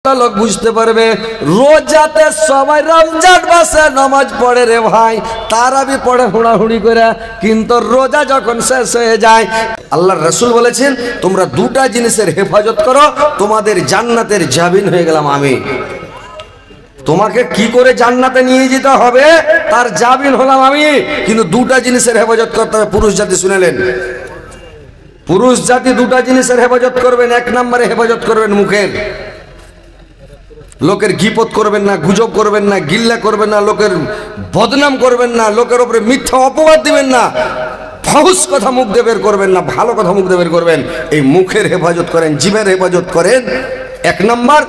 লোক বুঝতে পারবে রোজাতে সবাই রমজান মাসে নামাজ পড়ে রে ভাই, তারাবি পড়ে হুড়াহুড়ি করে, কিন্তু রোজা যখন শেষ হয়ে যায় আল্লাহর রাসূল বলেছেন তোমরা দুটা জিনিসের হেফাজত করো, তোমাদের জান্নাতের জামিন হয়ে গেলাম আমি। তোমাকে কি করে জান্নাতে নিয়ে যেতে হবে তার জামিন হলাম আমি, কিন্তু দুটা জিনিসের হেফাজত করতে হবে। পুরুষ জাতি শুনেলেন, পুরুষ জাতি দুটা জিনিসের হেফাজত করবেন। এক নম্বরে হেফাজত করবেন মুখের, লোকের গীপত করবেন না, গুজব করবেন না, গিল্লা করবেন না, লোকের বদনাম করবেন না, লোকের উপরে মিথ্যা অপবাদ দিবেন না, ফাহুস কথা মুখ দিয়ে বের করবেন না, ভালো কথা মুখ দিয়ে বের করবেন। এই মুখের হেফাজত করেন, জিভের হেফাজত করেন এক নম্বর।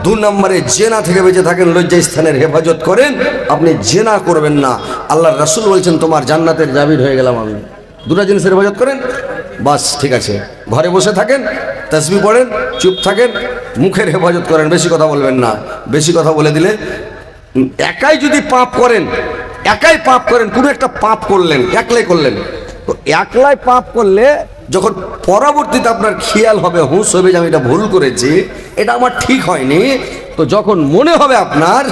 দু নম্বরে জেনা থেকে বেঁচে থাকেন, লজ্জা স্থানের হেফাজত করেন, আপনি জেনা করবেন না। আল্লাহর রাসূল বলছেন তোমার জান্নাতের জামিন হয়ে গেলাম আমি। দুটা জিনিসের হেফাজত করেন, বাস ঠিক আছে। ঘরে বসে থাকেন, তাসবিহ পড়েন, চুপ থাকেন, মুখের হেফাজত করেন, বেশি কথা বলবেন না। বেশি কথা বলে দিলে একাই যদি পাপ করেন, একাই পাপ করেন, কোনো একটা পাপ করলেন, একলাই করলেন, তো একলাই পাপ করলে যখন পরবর্তীতে আপনার খেয়াল হবে, হুঁশ হবে যে আমি এটা ভুল করেছি, এটা আমার ঠিক হয়নি, তো যখন মনে হবে আপনার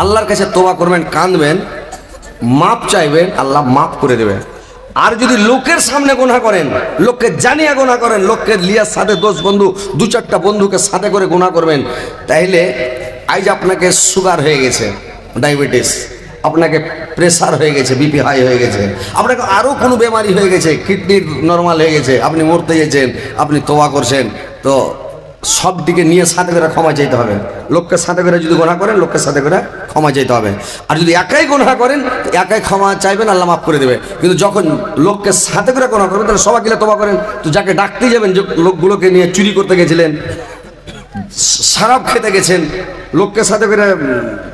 আল্লাহর কাছে তওবা করবেন, কাঁদবেন, মাপ চাইবেন, আল্লাহ মাপ করে দেবেন। আর যদি লোকের সামনে গুনাহ করেন, লোককে জানিয়ে গুনাহ করেন, লোকের লিয়ার সাথে 10 বন্ধু, 2-4টা বন্ধুকে সাথে করে গুনাহ করবেন, তাইলে আজ আপনাকে সুগার হয়ে গেছে, ডায়াবেটিস, আপনাকে প্রেসার হয়ে গেছে, বিপি হাই হয়ে গেছে, আপনাকে আরও কোনো বেমারি হয়ে গেছে, কিডনি নর্মাল হয়ে গেছে, আপনি মরতে গেছেন, আপনি তওবা করছেন, তো সব দিকে নিয়ে সাথে করে ক্ষমা চাইতে হবে। লোককে সাথে করে যদি গুনাহ করেন, লোককে সাথে করে ক্ষমা চাইতে হবে। আর যদি একাই গুনাহ করেন, একাই ক্ষমা চাইবেন, আল্লাহ মাফ করে দেবে। কিন্তু যখন লোককে সাথে করে গুনাহ করবেন, তাহলে সবাই গিলে তওবা করেন, তো যাকে ডাকতে যাবেন, যে লোকগুলোকে নিয়ে চুরি করতে গেছিলেন, শরাব খেতে গেছেন, লোককে সাথে করে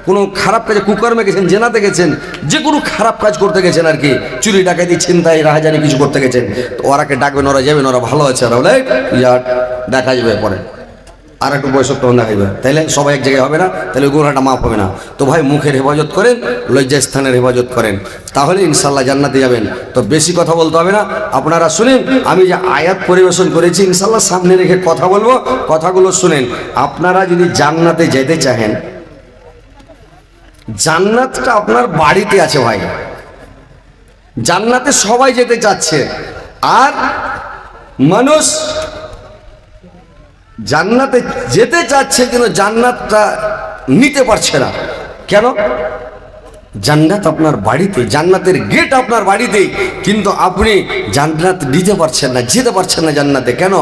কোনো খারাপ কাজে কুকর্মে গেছেন, জেনাতে গেছেন, যে কোনো খারাপ কাজ করতে গেছেন আর কি, চুরি ডাকাতি ছিনতাই রাহাজানি কিছু করতে গেছেন, তো ওরাকে ডাকবেন, ওরা যাবেন, ওরা ভালো আছে, ওরা বলে দেখা যাবে পরে, আর একটু বয়স তখন দেখাইবে, তাইলে সবাই এক জায়গায় হবে না, তাহলে ওই গুনাহটা মাফ হবে না। তো ভাই মুখের হেফাজত করেন, লজ্জা স্থানের হেফাজত করেন, তাহলে ইনশাল্লাহ জান্নাতে যাবেন। তো বেশি কথা বলতে হবে না। আপনারা শুনেন, আমি যে আয়াত পরিবেশন করেছি ইনশাল্লাহ সামনে রেখে কথা বলবো, কথাগুলো শুনেন। আপনারা যদি জান্নাতে যেতে চাহেন, জান্নাতটা আপনার বাড়িতে আছে ভাই, জান্নাতে সবাই যেতে চাচ্ছে, আর মানুষ জান্নাতে যেতে চাচ্ছে কিন্তু জান্নাতটা নিতে পারছে না। কেন? জান্নাত আপনার বাড়িতে, জান্নাতের গেট আপনার বাড়িতে, কিন্তু আপনি জান্নাত নিতে পারছেন না, যেতে পারছেন না জান্নাতে। কেন?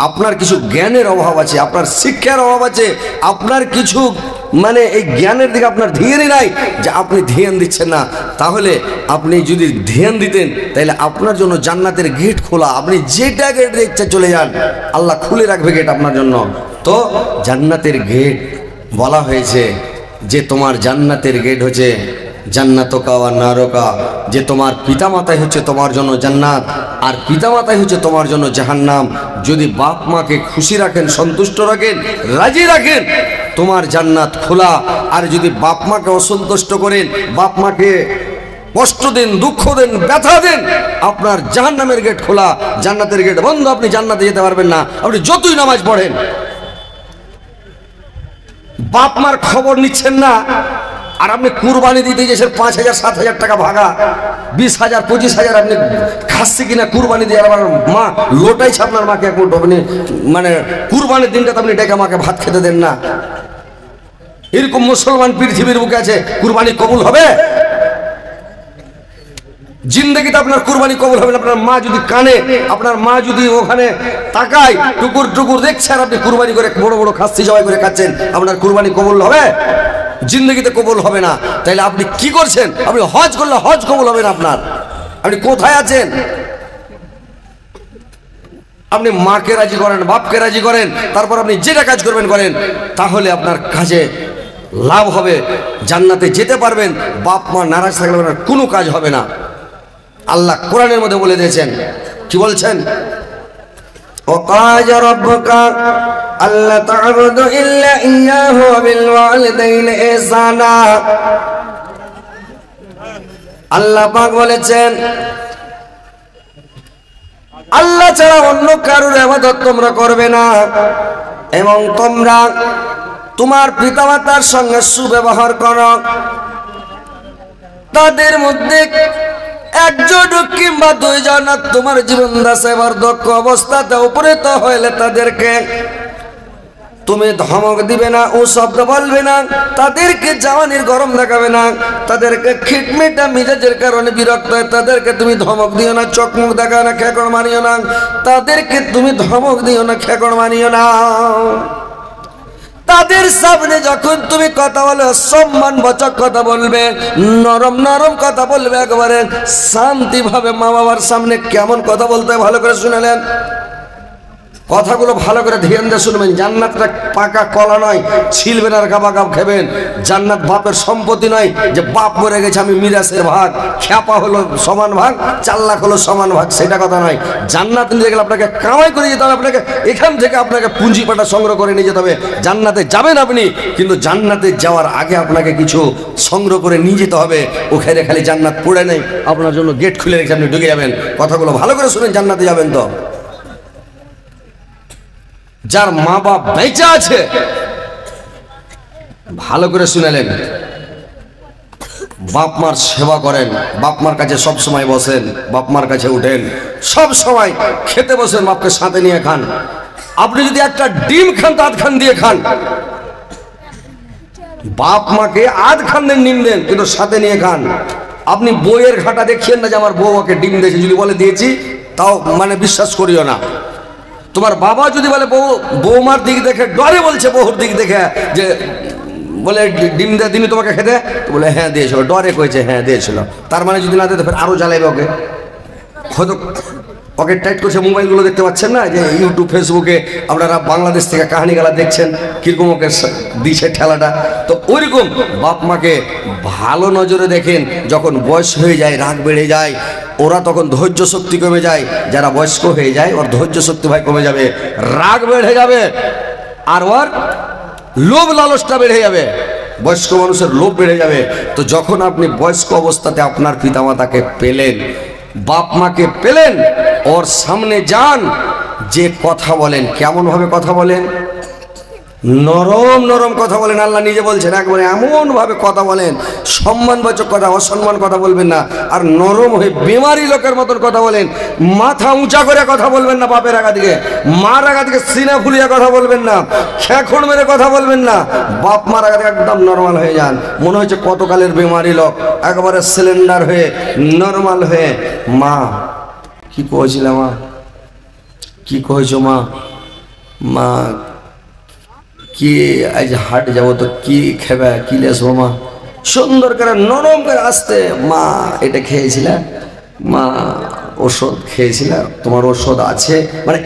আপনার কিছু জ্ঞানের অভাব আছে, আপনার শিক্ষার অভাব আছে, আপনার কিছু মানে এই জ্ঞানের দিকে আপনার ধ্যানই নাই, যে আপনি ধ্যান দিচ্ছেন না। তাহলে আপনি যদি ধ্যান দিতেন, তাহলে আপনার জন্য জান্নাতের গেট খোলা, আপনি যেটা গেট ইচ্ছা চলে যান, আল্লাহ খুলে রাখবে গেট আপনার জন্য। তো জান্নাতের গেট বলা হয়েছে যে তোমার জান্নাতের গেট হচ্ছে জান্নাতকা ওয়া নারকা, যে তোমার পিতামাতাই হচ্ছে তোমার জন্য জান্নাত, আর পিতামাতাই হচ্ছে তোমার জন্য জাহান্নাম। যদি বাপ মাকে খুশি রাখেন, সন্তুষ্ট রাখেন, রাজি রাখেন, তোমার জান্নাত খোলা। আর যদি বাপ মাকে অসন্তুষ্ট করেন, বাপ মাকে কষ্ট দেন, দুঃখ দেন, ব্যথা দেন, আপনার জাহান্নামের গেট খোলা, জান্নাতের গেট বন্ধ, আপনি জান্নাতে যেতে পারবেন না। আপনি যতই নামাজ পড়েন, বাপ মার খবর নিচ্ছেন না, আর আপনি কুরবানি দিতে গেছেন 5,000 7,000 টাকা ভাগা, 20,000 25,000 আপনি খাসি কিনা কুরবানি দিয়ে, আবার মা লোটাইছে আপনার মাকে এক মুঠো, আপনি মানে কুরবানির দিনটাতে আপনি ডেকে মাকে ভাত খেতে দেন না। এরকম মুসলমান পৃথিবীর বুকে আছে, কুরবানি কবুল হবে? জিন্দগিতে আপনার কুরবানি কবুল হবে না। আপনার মা যদি কানে, আপনার মা যদি ওখানে তাকায়, টুকুর টুকুর দেখছে, আর আপনি কুরবানি করে বড় বড় খাসি জবাই করে খাচ্ছেন, আপনার কুরবানি কবুল হবে? জিন্দগিতে কবুল হবে না। তাইলে আপনি কি করছেন? আপনি হজ করলে হজ কবুল হবে না আপনার। আপনি কোথায় আছেন? আপনি মাকে রাজি করেন, বাপকে রাজি করেন, তারপর আপনি যেটা কাজ করবেন করেন, তাহলে আপনার কাজে লাভ হবে, জান্নাতে যেতে পারবেন। বাপ মা নারাজ থাকলে আপনার কোনো কাজ হবে না। আল্লাহ কোরআনের মধ্যে বলে দিয়েছেন, কি বলছেন? وقال ربك ألا تعبدوا إلا إياه وبالوالدين إحسانا। আল্লাহ পাক বলেছেন, আল্লাহ ছাড়া অন্য কারোর ইবাদত তোমরা করবে না, এবং তোমরা তোমার পিতামাতার সঙ্গে সুব্যবহার করো। তাদের মধ্যে একজন কিংবা দুইজন তোমার জীবন দাসে বার্ধক্য অবস্থাতে উপনীত হইলে তাদেরকে তুমি ধমক দিবে না, ও শব্দ বলবে না, তাদেরকে জাওয়ানির গরম দেখাবে না, তাদেরকে খিটমিটা মিজাজের কারণে বিরক্ত হয় তাদেরকে তুমি ধমক দিও না, চোখ মুখ দেখাও না, খেকড় মানিও না, তাদেরকে তুমি ধমক দিও না, খেকড় মানিও না। তাদের সামনে যখন তুমি কথা বলো সম্মানবাচক কথা বলবে, নরম নরম কথা বলবে, একেবারে শান্তিভাবে। মা বাবার সামনে কেমন কথা বলতে হয় ভালো করে শুনেলেন, কথাগুলো ভালো করে ধ্যান দিয়ে শুনবেন। জান্নাতটা পাকা কলা নয়, ছিলবেন আর গাবা গাব খাবেন। জান্নাত বাপের সম্পত্তি নয় যে বাপ মরে গেছে আমি মিরাসের ভাগ, খ্যাপা হলো সমান ভাগ, 4 লাখ হলো সমান ভাগ, সেটা কথা নয়। জান্নাত নিয়ে গেলে আপনাকে কামাই করে যেতে হবে, আপনাকে এখান থেকে আপনাকে পুঁজি পাটা সংগ্রহ করে নিয়ে যেতে হবে। জান্নাতে যাবেন আপনি, কিন্তু জান্নাতে যাওয়ার আগে আপনাকে কিছু সংগ্রহ করে নিয়ে যেতে হবে। ওখানে খালি জান্নাত পড়ে নেই, আপনার জন্য গেট খুলে রেখে আপনি ঢুকে যাবেন। কথাগুলো ভালো করে শুনেন, জান্নাতে যাবেন তো। যার মা বাপ বেঁচে আছে ভালো করে শুনেলেন, বাপ মার সেবা করেন, বাপ মার কাছে সব সময় বসেন, বাপ মার কাছে উঠেন, সব সময় খেতে বসেন, বাপকে সাথে নিয়ে খান। আপনি যদি একটা ডিম খান তো 8 খান দিয়ে খান, বাপ মাকে 8 খান দেন, ডিম দেন, কিন্তু সাথে নিয়ে খান। আপনি বইয়ের ঘাটা দেখিয়েন না যে আমার বউ ওকে ডিম দিয়েছে, যদি বলে দিয়েছি তাও মানে বিশ্বাস করিও না। তোমার বাবা যদি বলে বৌমার দিক দেখে ডরে বলছে, বহুর দিক দেখে যে বলে ডিম দিয়ে দিনই তোমাকে খেতে, বলে হ্যাঁ দিয়েছিল, ডরে কয়েছে হ্যাঁ দিয়েছিল, তার মানে যদি না দিতে ফের আরো জ্বালাইবে ওকে। হয়তো ওকে টাইট করছে। মোবাইলগুলো দেখতে পাচ্ছেন না, যে ইউটিউব ফেসবুকে আপনারা বাংলাদেশ থেকে কাহিনীগুলা দেখছেন, কিরকম ওকে দিছে ঠেলাটা। তো ওইরকম বাপ মাকে ভালো নজরে দেখেন। যখন বয়স হয়ে যায়, রাগ বেড়ে যায়, ওরা তখন ধৈর্য শক্তি কমে যায়। যারা বয়স্ক হয়ে যায় ওর ধৈর্য শক্তি ভাই কমে যাবে, রাগ বেড়ে যাবে, আর ওর লোভ লালসটা বেড়ে যাবে। বয়স্ক মানুষের লোভ বেড়ে যাবে। তো যখন আপনি বয়স্ক অবস্থাতে আপনার পিতামাতাকে পেলেন, বাপ মাকে পেলেন, ওর সামনে যান, যে কথা বলেন কেমন ভাবে কথা বলেন, নরম নরম কথা বলেন। আল্লাহ নিজে বলছেন একবারে এমন ভাবে কথা বলেন, সম্মানবাচক কথা, অসম্মান কথা বলবেন না। আর নরম হয়ে বেমারি লোকের মতন কথা বলেন। মাথা উঁচা করে কথা বলবেন না, বাপের আগা দিকে মার আগা দিকে সিনা ফুলিয়ে কথা বলবেন না, খেখড় মেরে কথা বলবেন না। বাপ মার আগা দিকে একদম নর্মাল হয়ে যান, মনে হচ্ছে কতকালের বেমারি লোক, একবারে সিলিন্ডার হয়ে নর্মাল হয়ে। মা কি কইছিল, মা কি কইছো, মা মা কি আজ হাট যাবো তো কি খেবে, কি লেসবো মা, সুন্দর করে নরম করে আসতে, মা এটা খেয়েছিল, মা ওষুধ খেয়েছিল, তোমার ওষুধ আছে, মানে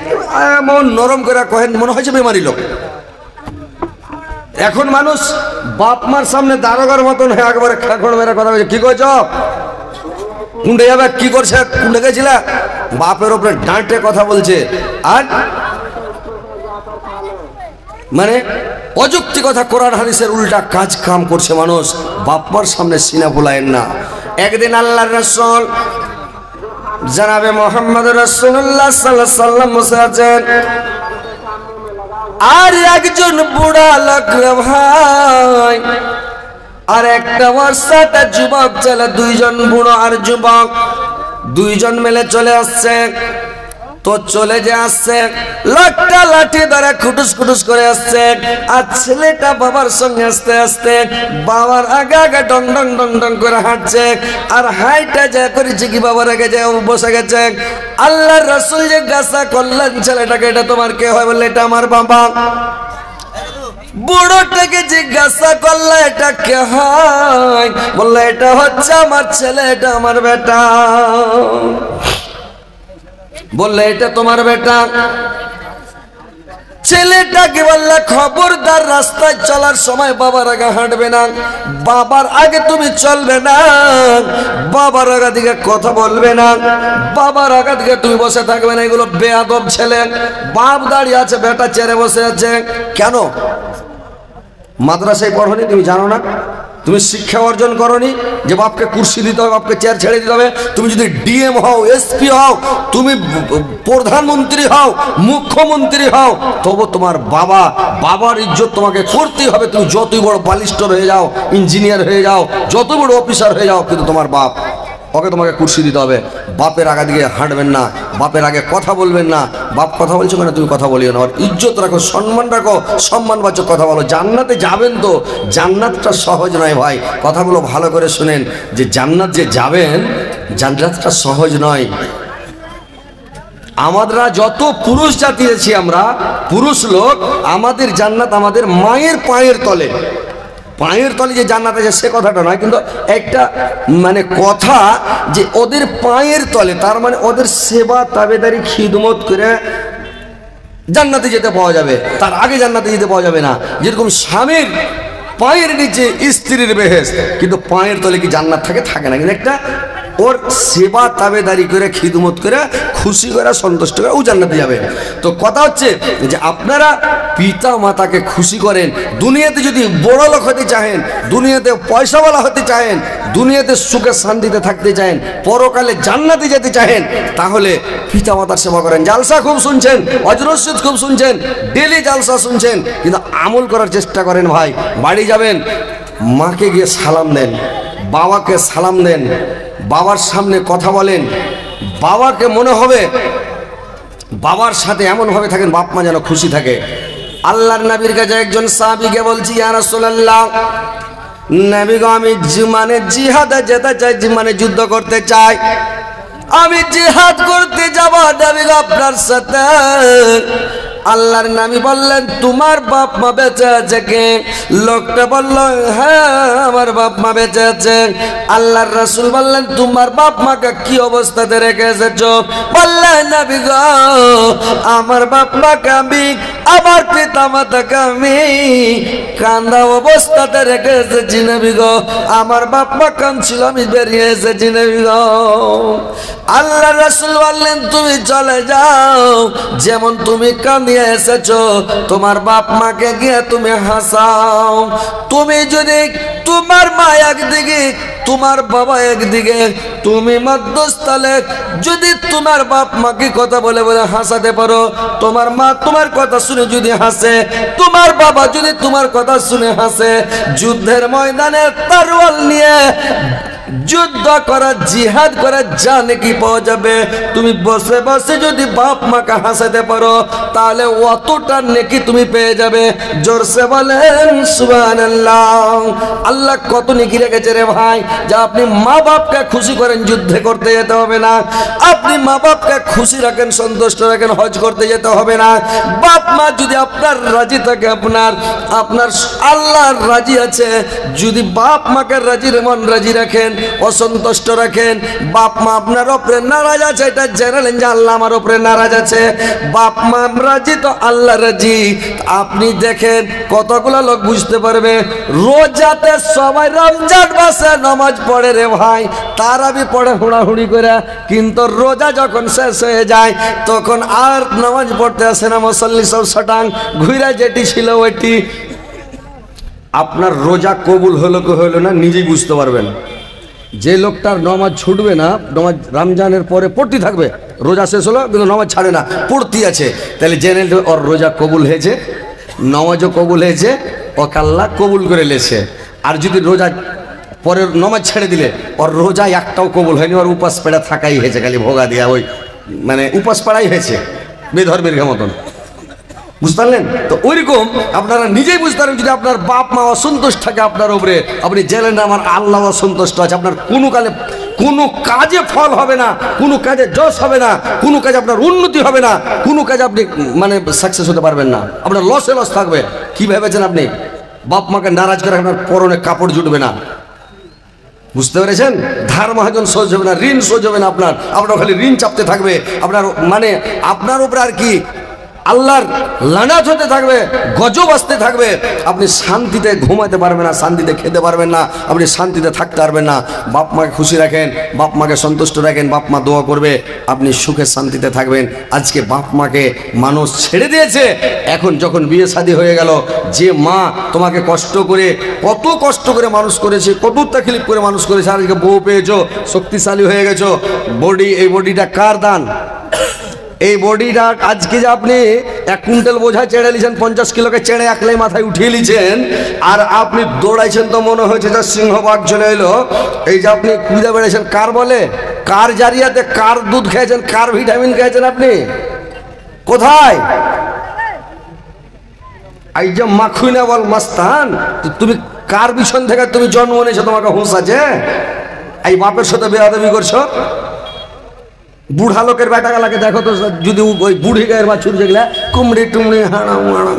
এমন নরম করে কহেন মনে হয়েছে বেমারি লোক। এখন মানুষ বাপ মার সামনে দারোগার মতন হয়ে একবারে খেখড় মেরে কথা বলছে, কি কইছ, কুন্ডে যাবে, কি করছে, কুন্ডে গেছিল, বাপের উপরে ডাঁটে কথা বলছে। আর মানে অযুক্তি কথা, কোরআন হাদিসের উল্টা কাজ কাম করছে মানুষ। বাপমার সামনে সিনা ফুলায়েন না। একদিন আল্লাহর রাসূল জনাবে মুহাম্মদ রাসূলুল্লাহ সাল্লাল্লাহু আলাইহি ওয়াসাল্লাম বসে আছেন, আর একজন বুড়া লোক ভাই আর একটা বর্ষাটা যুবক ছেলে, 2 জন বুড়ো আর যুবক 2 জন মিলে চলে আসছে। তো চলে যে আসছে, লাঠটা লাঠি ধরে খুটুস খুটুস করে আসছে, আর ছেলেটা বাবার সঙ্গে আস্তে আস্তে বাবার আগে আগে ডং ডং ডং ডং করে হাঁটছে। আর হাইটা যা করেছে কি, বাবার আগে যে বসে গেছে। আল্লাহর রাসূল যে জিজ্ঞাসা করলেন ছেলেটাকে, এটা তোমার কে হয়? বললে এটা আমার বাবা। বুড়োটাকে জিজ্ঞাসা করলে এটা কে হয়? বললে এটা হচ্ছে আমার ছেলে, এটা আমার বেটা। বললে এটা তোমার বেটা। ছেলেটাকে বললে খবরদার রাস্তায় চলার সময় বাবার আগে হাঁটবে না, বাবার আগে তুমি চলবে না, বাবার আগা দিকে কথা বলবে না, বাবার আগা দিকে তুমি বসে থাকবে না। এগুলো বেয়াদব ছেলে। বাপ দাঁড়িয়ে আছে, বেটা চেয়ারে বসে আছে। কেন? মাদ্রাসায় পড়নি তুমি জানো না? তুমি তুমি শিক্ষা অর্জন করনি যে বাপকে কুর্সি দিতে হবে, বাপকে চেয়ার ছেড়ে দিতে হবে। তুমি যদি ডিএম হও, এসপি হও, তুমি প্রধানমন্ত্রী হও, মুখ্যমন্ত্রী হও, তবু তোমার বাবার ইজ্জত তোমাকে করতেই হবে। তুমি যতই বড় বালিস্টার হয়ে যাও, ইঞ্জিনিয়ার হয়ে যাও, যত বড় অফিসার হয়ে যাও, কিন্তু তোমার বাপ, ওকে তোমাকে কুর্সি দিতে হবে। বাপের আগে দিকে হাঁটবেন না, বাপের আগে কথা বলবেন না। বাপ কথা বলছো কেন, তুমি কথা বলিও না। আর ইজ্জত রাখো, সম্মান রাখো, সম্মানবাচক কথা বলো। জান্নাতে যাবেন তো, জান্নাতটা সহজ নয় ভাই, কথাগুলো ভালো করে শুনেন। যে জান্নাত যে যাবেন, জান্নাতটা সহজ নয়। আমরা যত পুরুষ জাতি আছি, আমরা পুরুষ লোক, আমাদের জান্নাত আমাদের মায়ের পায়ের তলে। পায়ের তলে যে জান্নাত আছে সে কথাটা নয়, কিন্তু একটা মানে কথা যে ওদের পায়ের তলে, তার মানে ওদের সেবা তাবেদারি খিদমত করে জান্নাতে যেতে পাওয়া যাবে। তার আগে জান্নাতে যেতে পাওয়া যাবে না। যেরকম স্বামীর পায়ের নিচে স্ত্রীর বেহেশত, কিন্তু পায়ের তলে কি জান্নাত থাকে? থাকে না। কিন্তু একটা ওর সেবা তাবেদারি করে খিদমত করে খুশি করে সন্তুষ্ট করে ও জান্নাতে যাবে। তো কথা হচ্ছে যে আপনারা পিতা মাতাকে খুশি করেন। দুনিয়াতে যদি বড় লোক হতে চাহেন, দুনিয়াতে পয়সাওয়ালা হতে চাহেন, দুনিয়াতে সুখে শান্তিতে থাকতে চাহেন, পরকালে জান্নাতে যেতে চাহেন, তাহলে পিতা মাতার সেবা করেন। জালসা খুব শুনছেন, অজরসিদ খুব শুনছেন, ডেলি জালসা শুনছেন, কিন্তু আমল করার চেষ্টা করেন ভাই। বাড়ি যাবেন, মাকে গিয়ে সালাম দেন, বাবাকে সালাম দেন, বাবার সামনে কথা বলেন। বাবাকে মনে হবে, বাবার সাথে এমনভাবে থাকেন বাপ মা যেন খুশি থাকে। আল্লাহর নবীর কাছে একজন সাহাবীকে বলছি, ইয়া রাসূলুল্লাহ, নবী গো, আমি মানে জিহাদে যেতে চাই, মানে যুদ্ধ করতে চাই, আমি জিহাদ করতে যাব নবী গো আপনার সাথে। আল্লাহর নবী বললেন, তোমার বাপ মা বেঁচে আছে কে? লোকটা বলল, হ্যাঁ আমার বাপ মা বেঁচে আছে। আল্লাহর রাসূল বললেন, তোমার বাপ মাকে কি অবস্থাতে রেখে এসেছো? বললেন, নবী গো, আমার বাপ মাকে আমি, আমার পিতা মাতাকে আমি কান্দা অবস্থাতে রেখে এসেছি নবী গো। আমার বাপ মা কাঁদছিল, আমি বেরিয়ে এসেছি নবী গো। আল্লাহর রাসূল বললেন, তুমি চলে যাও, যেমন তুমি কাঁদিয়ে এসেছো, তোমার বাপ মাকে গিয়ে তুমি হাসাও। তুমি যদি, তোমার মা একদিকে, তোমার বাবা একদিকে, তুমি মধ্যস্থলে যদি তোমার বাপ মাকে কথা বলে বলে হাসাতে পারো, তোমার মা তোমার কথা শুনে যদি হাসে, তোমার বাবা যদি তোমার কথা শুনে হাসে, যুদ্ধের ময়দানে তরোয়াল নিয়ে যুদ্ধ করা, জিহাদ করা যা নাকি পাওয়া যাবে, তুমি বসে বসে যদি বাপ মাকে হাসাতে পারো, তাহলে অতটা নেকি তুমি পেয়ে যাবে। জোরসে বলেন সুবহানাল্লাহ। আল্লাহ কত নেকি রেখেছে রে ভাই, যা আপনি মা বাপকে খুশি করেন, যুদ্ধে করতে যেতে হবে না। আপনি মা বাপকে খুশি রাখেন, সন্তুষ্ট রাখেন, হজ করতে যেতে হবে না। বাপ মা যদি আপনার রাজি থাকে, আপনার আল্লাহ রাজি আছে। যদি বাপ মাকে রাজি রাখেন, অসন্তুষ্ট রাখেন, বাপ মা আপনার উপরে নারাজ আছে, এটা জেনে যে আল্লাহ আমার উপরে নারাজ আছে। বাপ মা রাজি তো আল্লাহ রাজি। আপনি দেখেন কতগুলো লোক বুঝতে পারবে, রোজাতে সবাই রমজান মাসে নামাজ পড়ে রে ভাই, তারাবি পড়ে হুড়াহুড়ি করে, কিন্তু রোজা যখন শেষ হয়ে যায় তখন আর নামাজ পড়তে আসে না। মুসল্লি সব শটাং ঘুরে যেটি ছিল ওইটি। আপনার রোজা কবুল হলো কি হলো না নিজেই বুঝতে পারবেন। যে লোকটার নামাজ ছুটবে না, নামাজ রমজানের পরে পড়তে থাকবে, রোজা শেষ হলো কিন্তু নামাজ ছাড়ে না, পড়তে আছে, তাহলে জেনে ওর রোজা কবুল হয়েছে, নামাজও কবুল হয়েছে, ওকে আল্লাহ কবুল করে লেছে। আর যদি রোজা পরে নামাজ ছেড়ে দিলে ওর রোজা একটাও কবুল হয়নি, ওর উপাস পেড়া থাকাই হয়েছে, খালি ভোগা দিয়া ওই মানে উপাস পাড়াই হয়েছে বেধর্মের মতন। বুঝতে পারলেন? তো ওইরকম আপনারা নিজেই বুঝতে পারেন, যদি আপনার বাপ মা অসন্তুষ্ট থাকে আপনার উপরে, আপনি জেলেন আমার আল্লাহ অসন্তুষ্ট আছে, আপনার কোনো কাজে ফল হবে না, কোনো কাজে যশ হবে না, কোনো কাজে আপনার উন্নতি হবে না, কোনো কাজে আপনি মানে সাকসেস হতে পারবেন না, আপনার লসে লস থাকবে। কি ভেবেছেন আপনি? বাপ মাকে নারাজ করে আপনার পরনে কাপড় জুটবে না। বুঝতে পেরেছেন? ধার মহাজন সোজ হবে না, ঋণ সোজ হবে না, আপনার খালি ঋণ চাপতে থাকবে। আপনার মানে আপনার উপরে আর কি আল্লাহর লানাত হতে থাকবে, গজব আসতে থাকবে। আপনি শান্তিতে ঘুমাতে পারবেন না, শান্তিতে খেতে পারবেন না, আপনি শান্তিতে থাকতে পারবেন না। বাপ মাকে খুশি রাখেন, বাপ মাকে সন্তুষ্ট রাখেন, বাপ মা দোয়া করবে, আপনি সুখে শান্তিতে থাকবেন। আজকে বাপ মাকে মানুষ ছেড়ে দিয়েছে। এখন যখন বিয়ে শাদী হয়ে গেল, যে মা তোমাকে কষ্ট করে, কত কষ্ট করে মানুষ করেছে, কত তাকলিফ করে মানুষ করেছে, আজকে বউ পেয়েছো, শক্তিশালী হয়ে গেছো, বডি, এই বডিটা কার দান? এই বডিটা আজকে যে আপনি 1 কুইন্টাল বোঝা চেড়ে নিয়েছেন, 50 কিলোকে চেড়ে একলাই মাথায় উঠিয়ে নিয়েছেন, আর আপনি দৌড়াইছেন তো মনে হয়েছে যে সিংহবাগ চলে এলো। এই যে আপনি কুইদা বেড়েছেন, কার বলে? কার জারিয়াতে? কার দুধ খেয়েছেন? কার ভিটামিন খেয়েছেন? আপনি কোথায়? এই যে মাখুইনা বল মাস্তান, তুমি কার বিছন থেকে তুমি জন্ম নিয়েছো? তোমাকে হুঁশ আছে? এই বাপের সাথে বেয়াদবি করছো। বুড়া লোকের বেটা গালাকে দেখো তো, যদি ওই বুড়ি গায়ের বাছুর যেগুলা কুমড়ি টুমড়ি হাড়া মাড়া,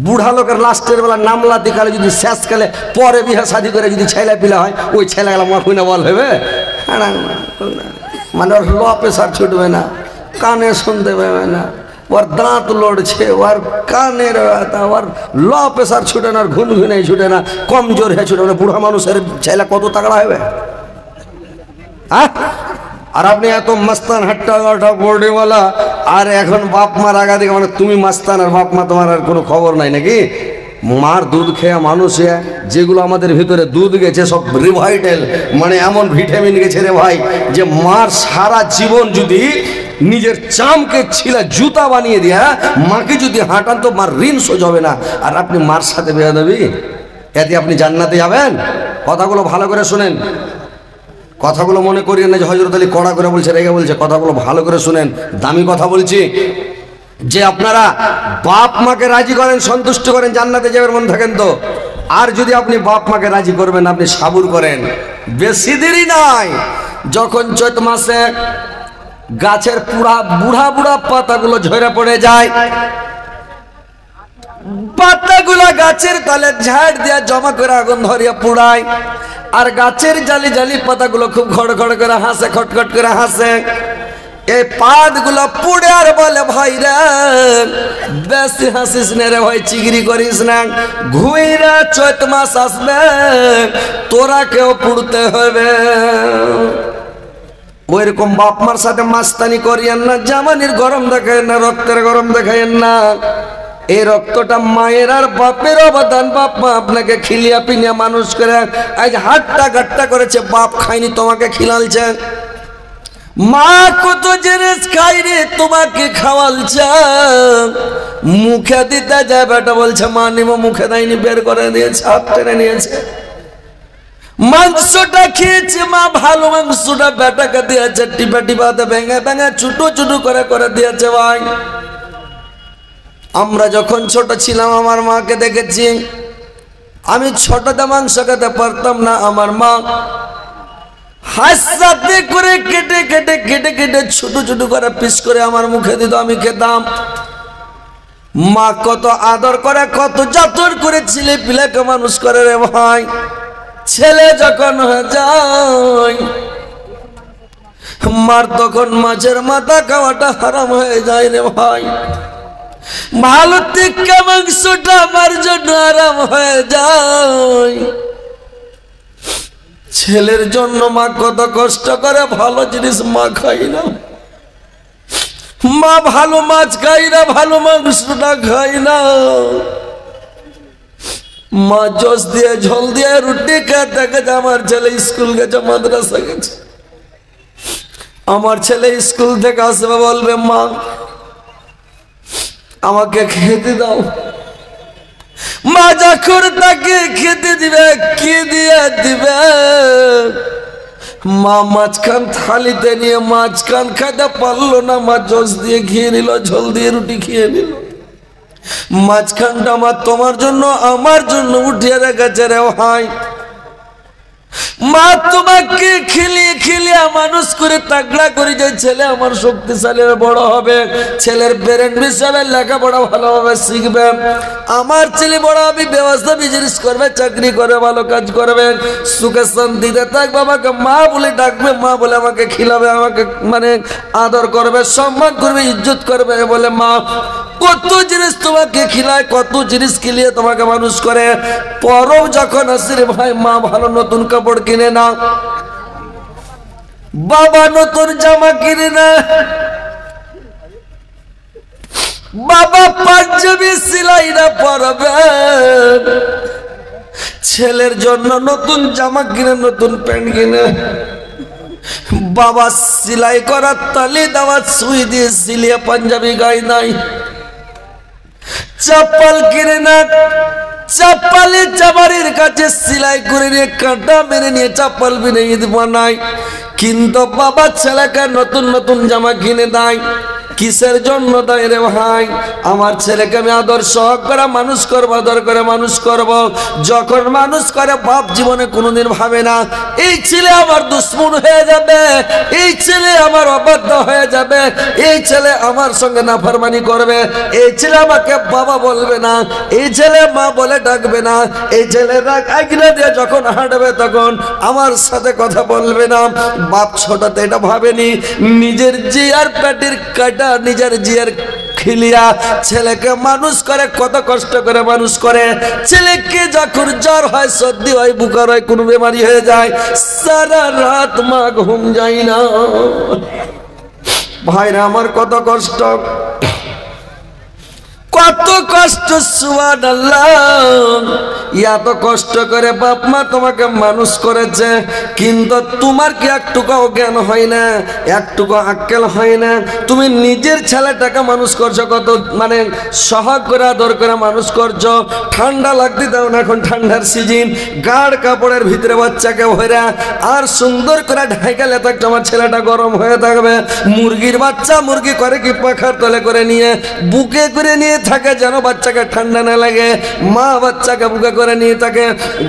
বুড়া লোকের লাস্টের বেলা নামলাতি কালে যদি শেষ কালে পরে বিহা শাদি করে যদি ছেলে পিলা হয়, ওই ছেলেগুলা মাখুইনা বল হবে। মানে ওর ল প্রেশার ছুটবে না, কানে শুনতে পাবে না, ওর দাঁত লড়ছে, ওর কানের ব্যথা, ওর ল প্রেশার ছুটে না, ঘুন ঘুনে ছুটে না, কমজোর হয়ে ছুটে না। বুড়া মানুষের ছেলে কত তাগড়া হবে? হ্যাঁ, আর আপনি এত মাস্তান হাট্টা গাঠা বডিওয়ালা, আর এখন বাপ মার আগা দিকে, মানে তুমি মাস্তান আর বাপ মা তোমার আর কোনো খবর নাই নাকি? মার দুধ খেয়া মানুষে যেগুলো আমাদের ভিতরে দুধ গেছে সব রিভাইটাল, মানে এমন ভিটামিন গেছে রে ভাই, যে মার সারা জীবন যদি নিজের চামকে ছিলা জুতা বানিয়ে দিয়া মাকে যদি হাঁটান তো মার ঋণ সোজ হবে না। আর আপনি মার সাথে বেয়াদবি, এতে আপনি জান্নাতে যাবেন? কথাগুলো ভালো করে শুনেন, কথাগুলো মনে করিয়েন না যে হযরত আলী কড়া করে বলছে, রেগে বলছে। কথাগুলো ভালো করে শুনেন, দামি কথা বলছি। যে আপনারা বাপ মাকে রাজি করেন, সন্তুষ্ট করেন, জান্নাতে যাবেন মন থাকেন তো। আর যদি আপনি বাপ মাকে রাজি করবেন, আপনি সাবুর করেন, বেশি দেরি নাই। যখন চৈত মাসে গাছের বুড়া বুড়া পাতাগুলো ঝরে পড়ে যায়, পাতাগুলা গাছের তলে ঝাড় দিয়া জমা করে আগুন ধরিয়া পুড়ায়, আর গাছের জালি জালি পাতাগুলো খুব খড়খড় করে হাসে, খটখট করে হাসে। এই পাতগুলো পুড়ে আর বলে, ভাই রে বেশি হাসিস না রে ভাই, চিগরি করিস না, ঘুইরা চৈত মাস আসবে, তোরা কেউ পুড়তে হবে। ওইরকম বাপ মার সাথে মাস্তানি করিয়েন না, জামানির গরম দেখায়েন না, রক্তের গরম দেখায়েন না। এই রক্তটা মায়ের আর বাপের অবদান। বাপ মা আপনাকে খিলিয়া পিনিয়া মানুষ করে আজ হাট্টা গাট্টা করেছে, বাপ খাইনি তোমাকে খিলালছে। মা কত জিনিস খাই রে তোমাকে খাওয়ালছে, মুখে দিতে যায় বেটা বলছে মা নিব, মুখে দেয়নি, বের করে দিয়েছে, হাত টেনে নিয়েছে। মাংসটা খেয়েছে মা, ভালো মাংসটা বেটাকে দিয়েছে, টিপা টিপাতে ভেঙে ভেঙে ছোট ছোট করে করে দিয়েছে। ভাই আমরা যখন ছোট ছিলাম আমার মাকে দেখেছি, আমি ছোটতে মাংস খেতে পারতাম না, আমার মা হাতে করে কেটে কেটে কেটে কেটে ছোট ছোট করে পিস করে আমার মুখে দিত, আমি খেতাম। মা কত আদর করে, কত যত্ন করে ছেলে পিলাকে মানুষ করে রে ভাই। ছেলে যখন হয়ে যায় মার, তখন মাছের মাথা খাওয়াটা হারাম হয়ে যায় রে ভাই। ভালো টিক্কা মাংসটা আমার জন্য আরাম হয়ে যায়। ছেলের জন্য মা কত কষ্ট করে, ভালো জিনিস মা খাই না, মা ভালো মাছ খাই না, ভালো মাংসটা খাই না। মা জস দিয়ে ঝোল দিয়ে রুটি খেতে খেতে আমার ছেলে স্কুল গেছে, মাদ্রাসা গেছে। আমার ছেলে স্কুল থেকে আসবে বলবে মা আমাকে খেতে দাও। মা যখন তাকে খেতে দিবে, কি দিয়ে দিবে? মা মাঝখান থালিতে নিয়ে মাঝখান খেতে পারলো না, মা জস দিয়ে খেয়ে নিল, ঝোল দিয়ে রুটি খেয়ে নিল। মাঝখানটা আমার তোমার জন্য আমার জন্য উঠিয়ে রেখেছে রে ভাই। মা তোমাকে খেলিয়ে খেলিয়ে মানুষ করে তাগড়া করে যে ছেলে আমার শক্তিশালী বড় হবে, ছেলের ব্রেন হিসাবে লেখাপড়া ভালোভাবে শিখবে, আমার ছেলে বড় হবে ব্যবস্থা বিজনেস করবে, চাকরি করবে, ভালো কাজ করবে, সুখে শান্তিতে থাকবে, আমাকে মা বলে ডাকবে, মা বলে আমাকে খিলাবে, আমাকে মানে আদর করবে, সম্মান করবে, ইজ্জত করবে বলে মা কত জিনিস তোমাকে খিলায়, কত জিনিস খিলিয়ে তোমাকে মানুষ করে। পরও যখন আসে রে ভাই মা ভালো নতুন কাপড় কিনে না, বাবা নতুন জামা কিনে না, বাবা পাঞ্জাবি সেলাই না পরবে, ছেলের জন্য নতুন জামা কিনে, নতুন প্যান্ট কিনে, বাবা সেলাই করার তালি দেওয়া সুই দিয়ে সিলিয়ে পাঞ্জাবি গায়ে নাই, চপ্পল কিনে না, চপ্পলে চাবারির কাছে সেলাই করে নিয়ে কাঁটা মেরে নিয়ে চপ্পল বিনে ঈদ বানাই, কিন্তু বাবা ছেলেকে নতুন নতুন জামা কিনে দেয়। কিসের জন্য দেয় রে ভাই? আমার ছেলেকে আমি আদর সহগ করে মানুষ করবো, আদর করে মানুষ করব। যখন মানুষ করে বাপ জীবনে কোনোদিন ভাবে না এই ছেলে আমার দুশ্মন হয়ে যাবে, এই ছেলে আমার অবাধ্য হয়ে যাবে, এই ছেলে আমার সঙ্গে নাফরমানি করবে, এই ছেলে আমাকে বাবা বলবে না, এই ছেলে মা বলে ডাকবে না, এই ছেলে আজ্ঞা দিয়ে যখন হাঁটবে তখন আমার সাথে কথা বলবে না। বাপ ছোটতে এটা ভাবেনি, নিজের জিয়ার পেটের কাটা নিজের জিয়ার খিলিয়া ছেলেকে মানুষ করে, কত কষ্ট করে মানুষ করে। ছেলেকে যখন জ্বর হয়, সর্দি হয়, বুখার হয়, কোনো বেমারি হয়ে যায়, সারা রাত মা ঘুম যায় না। ভাইরা আমার কত কষ্ট, কত কষ্ট, সুবহানাল্লাহ। এত কষ্ট করে বাপ মা তোমাকে মানুষ করেছে, কিন্তু তোমার কি একটুকু জ্ঞান হয় না, একটুকু আক্কেল হয় না? তুমি নিজের ছেলেটাকে মানুষ করছো, কত মানে সহগ করে আদর করে মানুষ করছো। ঠান্ডা লাগতে দাও না, এখন ঠান্ডার সিজন, গাঢ় কাপড়ের ভিতরে বাচ্চাকে ভরা আর সুন্দর করে ঢাকালে থাকছে, আমার ছেলেটা গরম হয়ে থাকবে। মুরগির বাচ্চা মুরগি করে কি পাখার তলে করে নিয়ে বুকে করে নিয়ে থাকে যেন বাচ্চাকে ঠান্ডা না লাগে। মা বাচ্চাকে বুকে করে নিয়ে থাকে,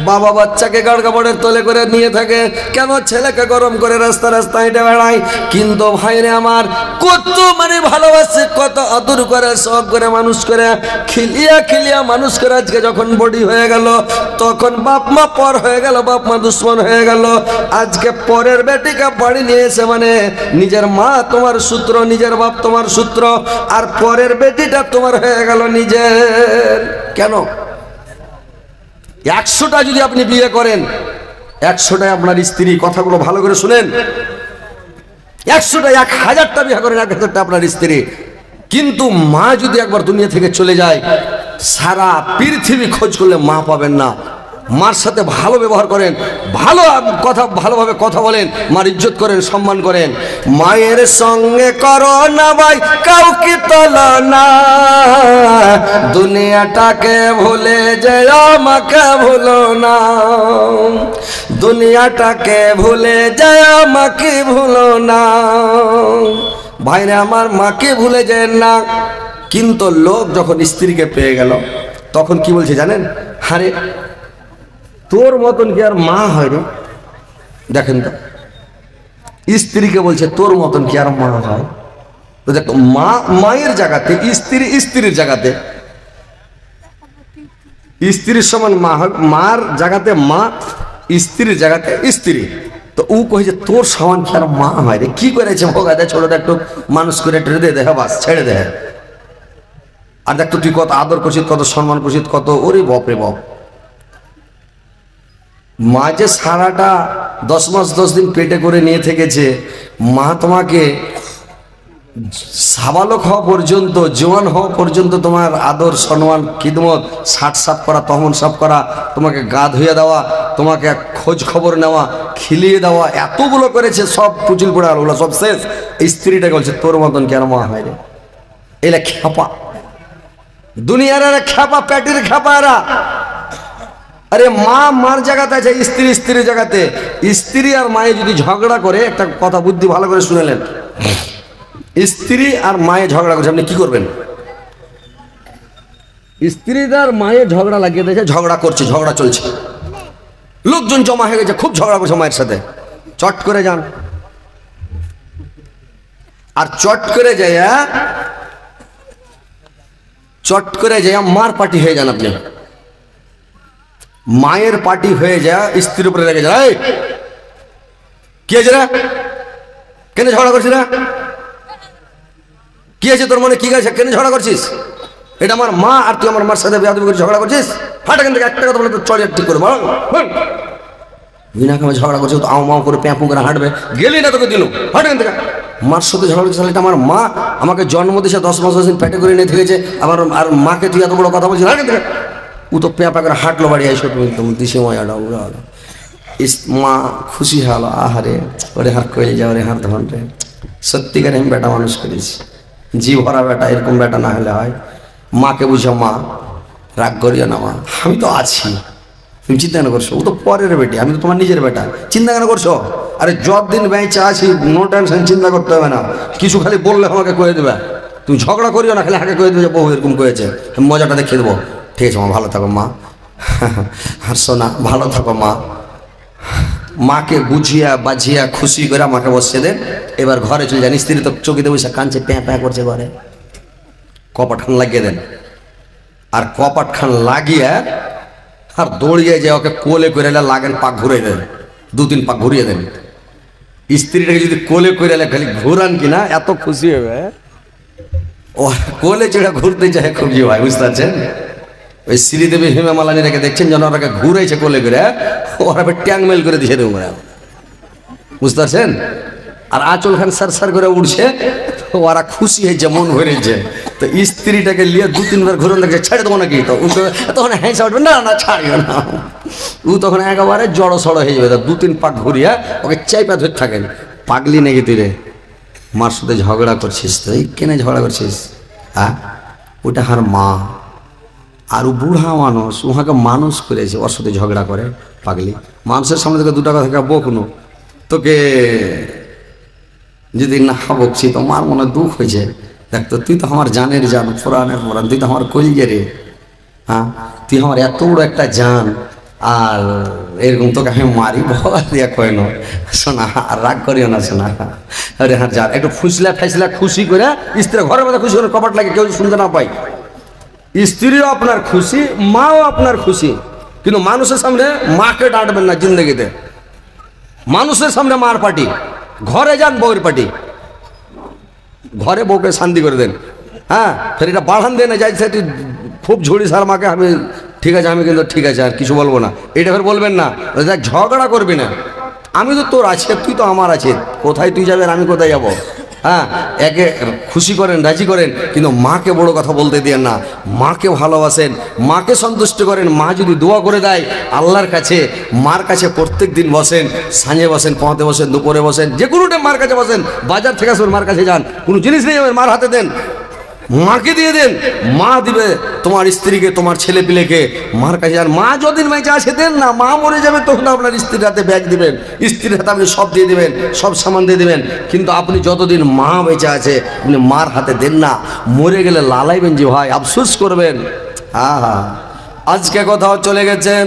বাবা বাচ্চাকে গাঢ় কাপড়ের তলে করে নিয়ে থাকে, কেন? ছেলেকে গরম করে রাস্তা রাস্তা হেঁটে বেড়ায়। কিন্তু ভাইরে আমার কত মানে ভালোবাসে, কত আদর করে, সব করে মানুষ করে, খিলিয়া খিলিয়া মানুষ করে। আজকে যখন বডি হয়ে গেল, তখন বাপ মা পর হয়ে গেল, বাপ মা দুশ্মন হয়ে গেল। আজকে পরের বেটিকে বাড়ি নিয়ে এসে মানে নিজের মা তোমার সূত্র, নিজের বাপ তোমার সূত্র, আর পরের বেটিটা তোমার হয়ে গেল নিজের। কেন? 100টা যদি আপনি বিয়ে করেন, 100টায় আপনার স্ত্রী, কথাগুলো ভালো করে শুনেন, 100টা 1000টা বিয়ে করেন, 1000টা আপনার স্ত্রী। কিন্তু মা যদি একবার দুনিয়া থেকে চলে যায়, সারা পৃথিবী খোঁজ করলে মা পাবেন না। মার সাথে ভালো ব্যবহার করেন, ভালো কথা, ভালোভাবে কথা বলেন, মার ইজ্জত করেন, সম্মান করেন। মায়ের সঙ্গে করো না ভাই কাউকে তুলনা, দুনিয়াটাকে ভুলে যেও আমাকে ভুলো না, দুনিয়াটাকে ভুলে যেও আমাকে ভুলো না। ভাইরে আমার, মাকে ভুলে যায় না। কিন্তু লোক যখন স্ত্রীকে পেয়ে গেল, তখন কি বলছে জানেন? আরে তোর মতন কি আর মা হয় রে? দেখেন তো, স্ত্রীকে বলছে তোর মতন কি আর মা হয়? তো দেখো, মা মায়ের জায়গাতে, স্ত্রী স্ত্রীর জায়গাতে, স্ত্রীর সমান মা হয়, মার জায়গাতে মা, স্ত্রীর জায়গাতে স্ত্রী। তো ও কহে তোর সমান কি আর মা হয় রে? কি করেছে ভোগা দেয়, ছোট একটু মানুষ করে টেনে দে, দেখা বাস ছেড়ে দে। আর দেখ তো তুই কত আদর করছিস, কত সম্মান করছিস, কত, ওরে বাপ রে বাপ। মা যে সারাটা 10 মাস 10 দিন পেটে করে নিয়ে থেকেছে, মা তোমাকে সাবালক হওয়া পর্যন্ত, জওয়ান হওয়া পর্যন্ত তোমার আদর সম্মান খিদমত, সাট সাপ করা, তহমন সাপ করা, তোমাকে গা ধুয়ে দেওয়া, তোমাকে খোঁজ খবর নেওয়া, খিলিয়ে দেওয়া, এতগুলো করেছে, সব পুচিল পড়ে আর ওগুলো সব শেষ। এই স্ত্রীটাকে বলছে তোর মতন কেন মা হয় রে? এলা খ্যাপা, দুনিয়ার খ্যাপা, প্যাটির খ্যাপা এরা। আরে মা মার জায়গাতে আছে, স্ত্রী স্ত্রীর জায়গাতে। স্ত্রী আর মায়ে যদি ঝগড়া করে, একটা কথা বুদ্ধি ভালো করে শুনেলেন, স্ত্রী আর মায়ে ঝগড়া করছে, আপনি কি করবেন? স্ত্রী আর মায়ে ঝগড়া লাগিয়ে দিয়েছে, ঝগড়া করছে, ঝগড়া চলছে, লোকজন জমা হয়ে গেছে, খুব ঝগড়া করছে মায়ের সাথে। চট করে যান, আর চট করে যাইয়া মার পার্টি হয়ে যান। আপনি মায়ের পার্টি হয়ে যা, স্ত্রীর উপরে রেগে যায়, কি আছে রে, কেন ঝগড়া করছিস না, কি আছে তোর মনে, কি আছে, কেন ঝগড়া করছিস, এটা আমার মা আর তুই আমার মার সাথে বেয়াদবি করে ঝগড়া করছিস, হাট এখান থেকে, একটা কথা বলে তো চড়ে ঠিক করে বল। বিনা কামে ঝগড়া করছে তো আও মাও করে প্যাঁপু করে হাঁটবে, গেলি না তোকে দিল, হাট এখান থেকে। মার সাথে ঝগড়া করছিস, এটা আমার মা, আমাকে জন্ম দিয়েছে, 10 মাস পেটে করে নিয়ে থেকেছে, আমার আর মাকে তুই এত বড় কথা বলছিস, হাট এখান থেকে। ও তো প্যাঁপা করে হাঁটলো বাড়ি, আইসো তুমি দিশে ময়াটা উড়া হলো। মা খুশি হলো, আহারে ওরে হার কইলে যা, ওরে হার ধন রে, সত্যিকার আমি বেটা মানুষ করেছি, জি ভরা বেটা, এরকম বেটা না হলে হয়। মাকে বুঝো, মা রাগ করিও না মা, আমি তো আছি, তুমি চিন্তা কেন করছো, ও তো পরের বেটি, আমি তো তোমার নিজের বেটা, চিন্তা কেন করছো। আরে যতদিন বেঁচে আছি নো টেনশন, চিন্তা করতে হবে না, কিছু খালি বললে আমাকে কয়ে দেবে, তুমি ঝগড়া করিও না, খালি হাঁকে কয়ে দেবে যে বহু এরকম করেছে, মজাটা দেখিয়ে দেবো। ঠিক আছে মা, ভালো থাকো মা, হাসো না, ভালো থাকো মা। মাকে বুঝিয়া বাজিয়া খুশি করে মাকে বসিয়ে দেন, এবার ঘরে চলে যান। স্ত্রী তো চকিতে বসে কাঁদছে, প্যাঁ প্যাঁ করছে ঘরে, কপাট খান লাগিয়ে দেন, আর কপাট খান লাগিয়ে আর দৌড়িয়ে যায় ওকে কোলে করে লাগেন, পাক ঘুরিয়ে দেন, 2-3 পাক ঘুরিয়ে দেন। স্ত্রীটাকে যদি কোলে করে খালি ঘুরান কিনা এত খুশি হবে, ও কোলে চেড়ে ঘুরতে চায় খুব জি ভাই, বুঝতে পারছেন। ওই শ্রীদেবী হেমা মালানিটাকে দেখছেন যেন ওরাকে ঘুরেছে কোলে করে, ওরা ট্যাং মেল করে দিয়েছে দেবো, বুঝতে পারছেন। আর আঁচল খান সার সার করে উঠছে, ওরা খুশি হয়েছে, মন ভরেছে। তো স্ত্রীটাকে নিয়ে 2-3 বার ঘুরন দেখছে, ছেড়ে দেবো নাকি, তো তখন হ্যাঁ উঠবে, না না ছাড়িও না, ও তখন একেবারে জড়ো সড়ো হয়ে যাবে। 2-3 পাক ঘুরিয়া ওকে চাইপা ধরে থাকেন, পাগলি নাকি তুই রে, মার সাথে ঝগড়া করছিস, তো এই কেনে ঝগড়া করছিস, হ্যাঁ ওটা হার মা, আর ও বুড়া মানুষ, উহাকে মানুষ করেছে, ওর সাথে ঝগড়া করে, পাগলি। মানুষের সামনে থেকে 2 টাকা থেকে বকনো, তোকে যদি না বকছি তো মার মনে দুঃখ হয়েছে, দেখ তো তুই তো আমার জানের জান, পুরাণের পুরাণ, তুই তো আমার কলিজে রে, হ্যাঁ তুই আমার এত বড় একটা জান, আর এরকম তোকে আমি মারি বাবা দিয়া কয় না, শোনা আর রাগ করিও না, শোনা আরে হ্যাঁ যা একটু ফুসলা ফাইসলা খুশি করে, স্ত্রী ঘরের মধ্যে খুশি করে কপাট লাগে, কেউ শুনতে না পাই। স্ত্রীও আপনার খুশি, মাও আপনার খুশি, কিন্তু মানুষের সামনে মাকে ডাঁটবেন না জিন্দগিতে। মানুষের সামনে মার পার্টি, ঘরে যান বউয়ের পার্টি, ঘরে বউকে শান্তি করে দেন। হ্যাঁ ফের এটা বাড়ান দেন না, যাইছে তুই খুব ঝুড়ি সার মাকে, আমি ঠিক আছে, আমি কিন্তু ঠিক আছে আর কিছু বলবো না, এটা ফের বলবেন না, দেখ ঝগড়া করবি না, আমি তো তোর আছে, তুই তো আমার আছে, কোথায় তুই যাবেন আমি কোথায় যাবো। হ্যাঁ একে খুশি করেন, রাজি করেন, কিন্তু মাকে বড় কথা বলতে দেন না, মাকে ভালোবাসেন, মাকে সন্তুষ্ট করেন। মা যদি দোয়া করে দেয় আল্লাহর কাছে, মার কাছে প্রত্যেক দিন বসেন, সাঁঝে বসেন, পথে বসেন, দুপুরে বসেন, যে কোনো টাইম মার কাছে বসেন, বাজার থেকে আসবেন মার কাছে যান, কোনো জিনিস নিয়ে যাবেন মার হাতে দেন, মাকে দিয়ে দেন, মা দিবে তোমার স্ত্রীকে, তোমার ছেলে পিলেকে, মার কাছে যান। মা যতদিন বেঁচে আছে দেন না, মা মরে যাবে তখন আপনার স্ত্রীর হাতে ব্যাগ দিবেন, স্ত্রীর হাতে আপনি সব দিয়ে দিবেন, সব সামান দিয়ে দিবেন, কিন্তু আপনি যতদিন মা বেঁচে আছে আপনি মার হাতে দেন না, মরে গেলে লালাইবেন যে ভাই, আফসোস করবেন। হ্যাঁ হ্যাঁ আজকে কোথাও চলে গেছেন,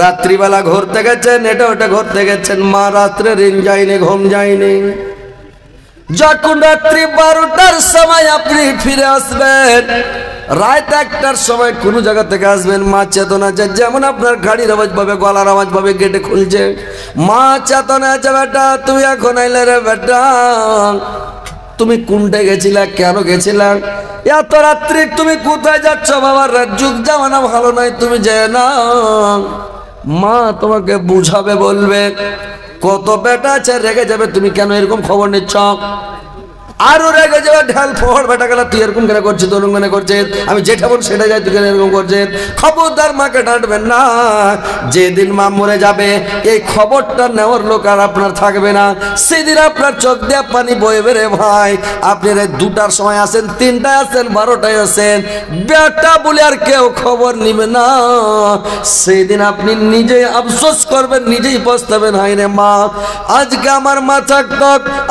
রাত্রিবেলা ঘুরতে গেছেন, এটা ওটা ঘুরতে গেছেন, মা রাত্রে ঋণ যায়নি, ঘুম যায়নি, যখন রাত্রি 12টার সময় আপনি ফিরে আসবেন, রাত 1টার সময় কোন জায়গা থেকে আসবেন, মা চেতনা আছে, যেমন আপনার গাড়ির আওয়াজ পাবে, গলার আওয়াজ পাবে, গেটে খুলছে, মা চেতনা আছে, বেটা তুই এখন আইলে রে বেটা, তুমি কোনটা গেছিলা, কেন গেছিলা, এত রাত্রি তুমি কোথায় যাচ্ছ, বাবার যুগ জামানা ভালো নয়, তুমি যায় না। মা তোমাকে বুঝাবে, বলবে কত বেটা আছে, রেগে যাবে, তুমি কেন এরকম খবর নিচ্ছ, আরো রেগে যাবে, ঢাল ফোড় বেটা গেলা, তুই এরকম কেন করছিস, তোর মনে করছে, আমি যেটা বল সেটা যাই, তুই কেন এরকম করছিস। খবরদার মাকে ডাঁটবেন না, যেদিন মা মরে যাবে এই খবরটা নেওয়ার লোক আর আপনার থাকবে না, সেদিন আপনার চোখ দিয়ে পানি বয়ে বেড়ে ভাই, আপনি 2টার সময় আসেন, 3টায় আসেন, 12টায় আসেন, বেটা বলে আর কেউ খবর নিবে না, সেদিন আপনি নিজেই আফসোস করবেন, নিজেই পস্তাবেন, হায় রে মা আজকে আমার মা থাকতো,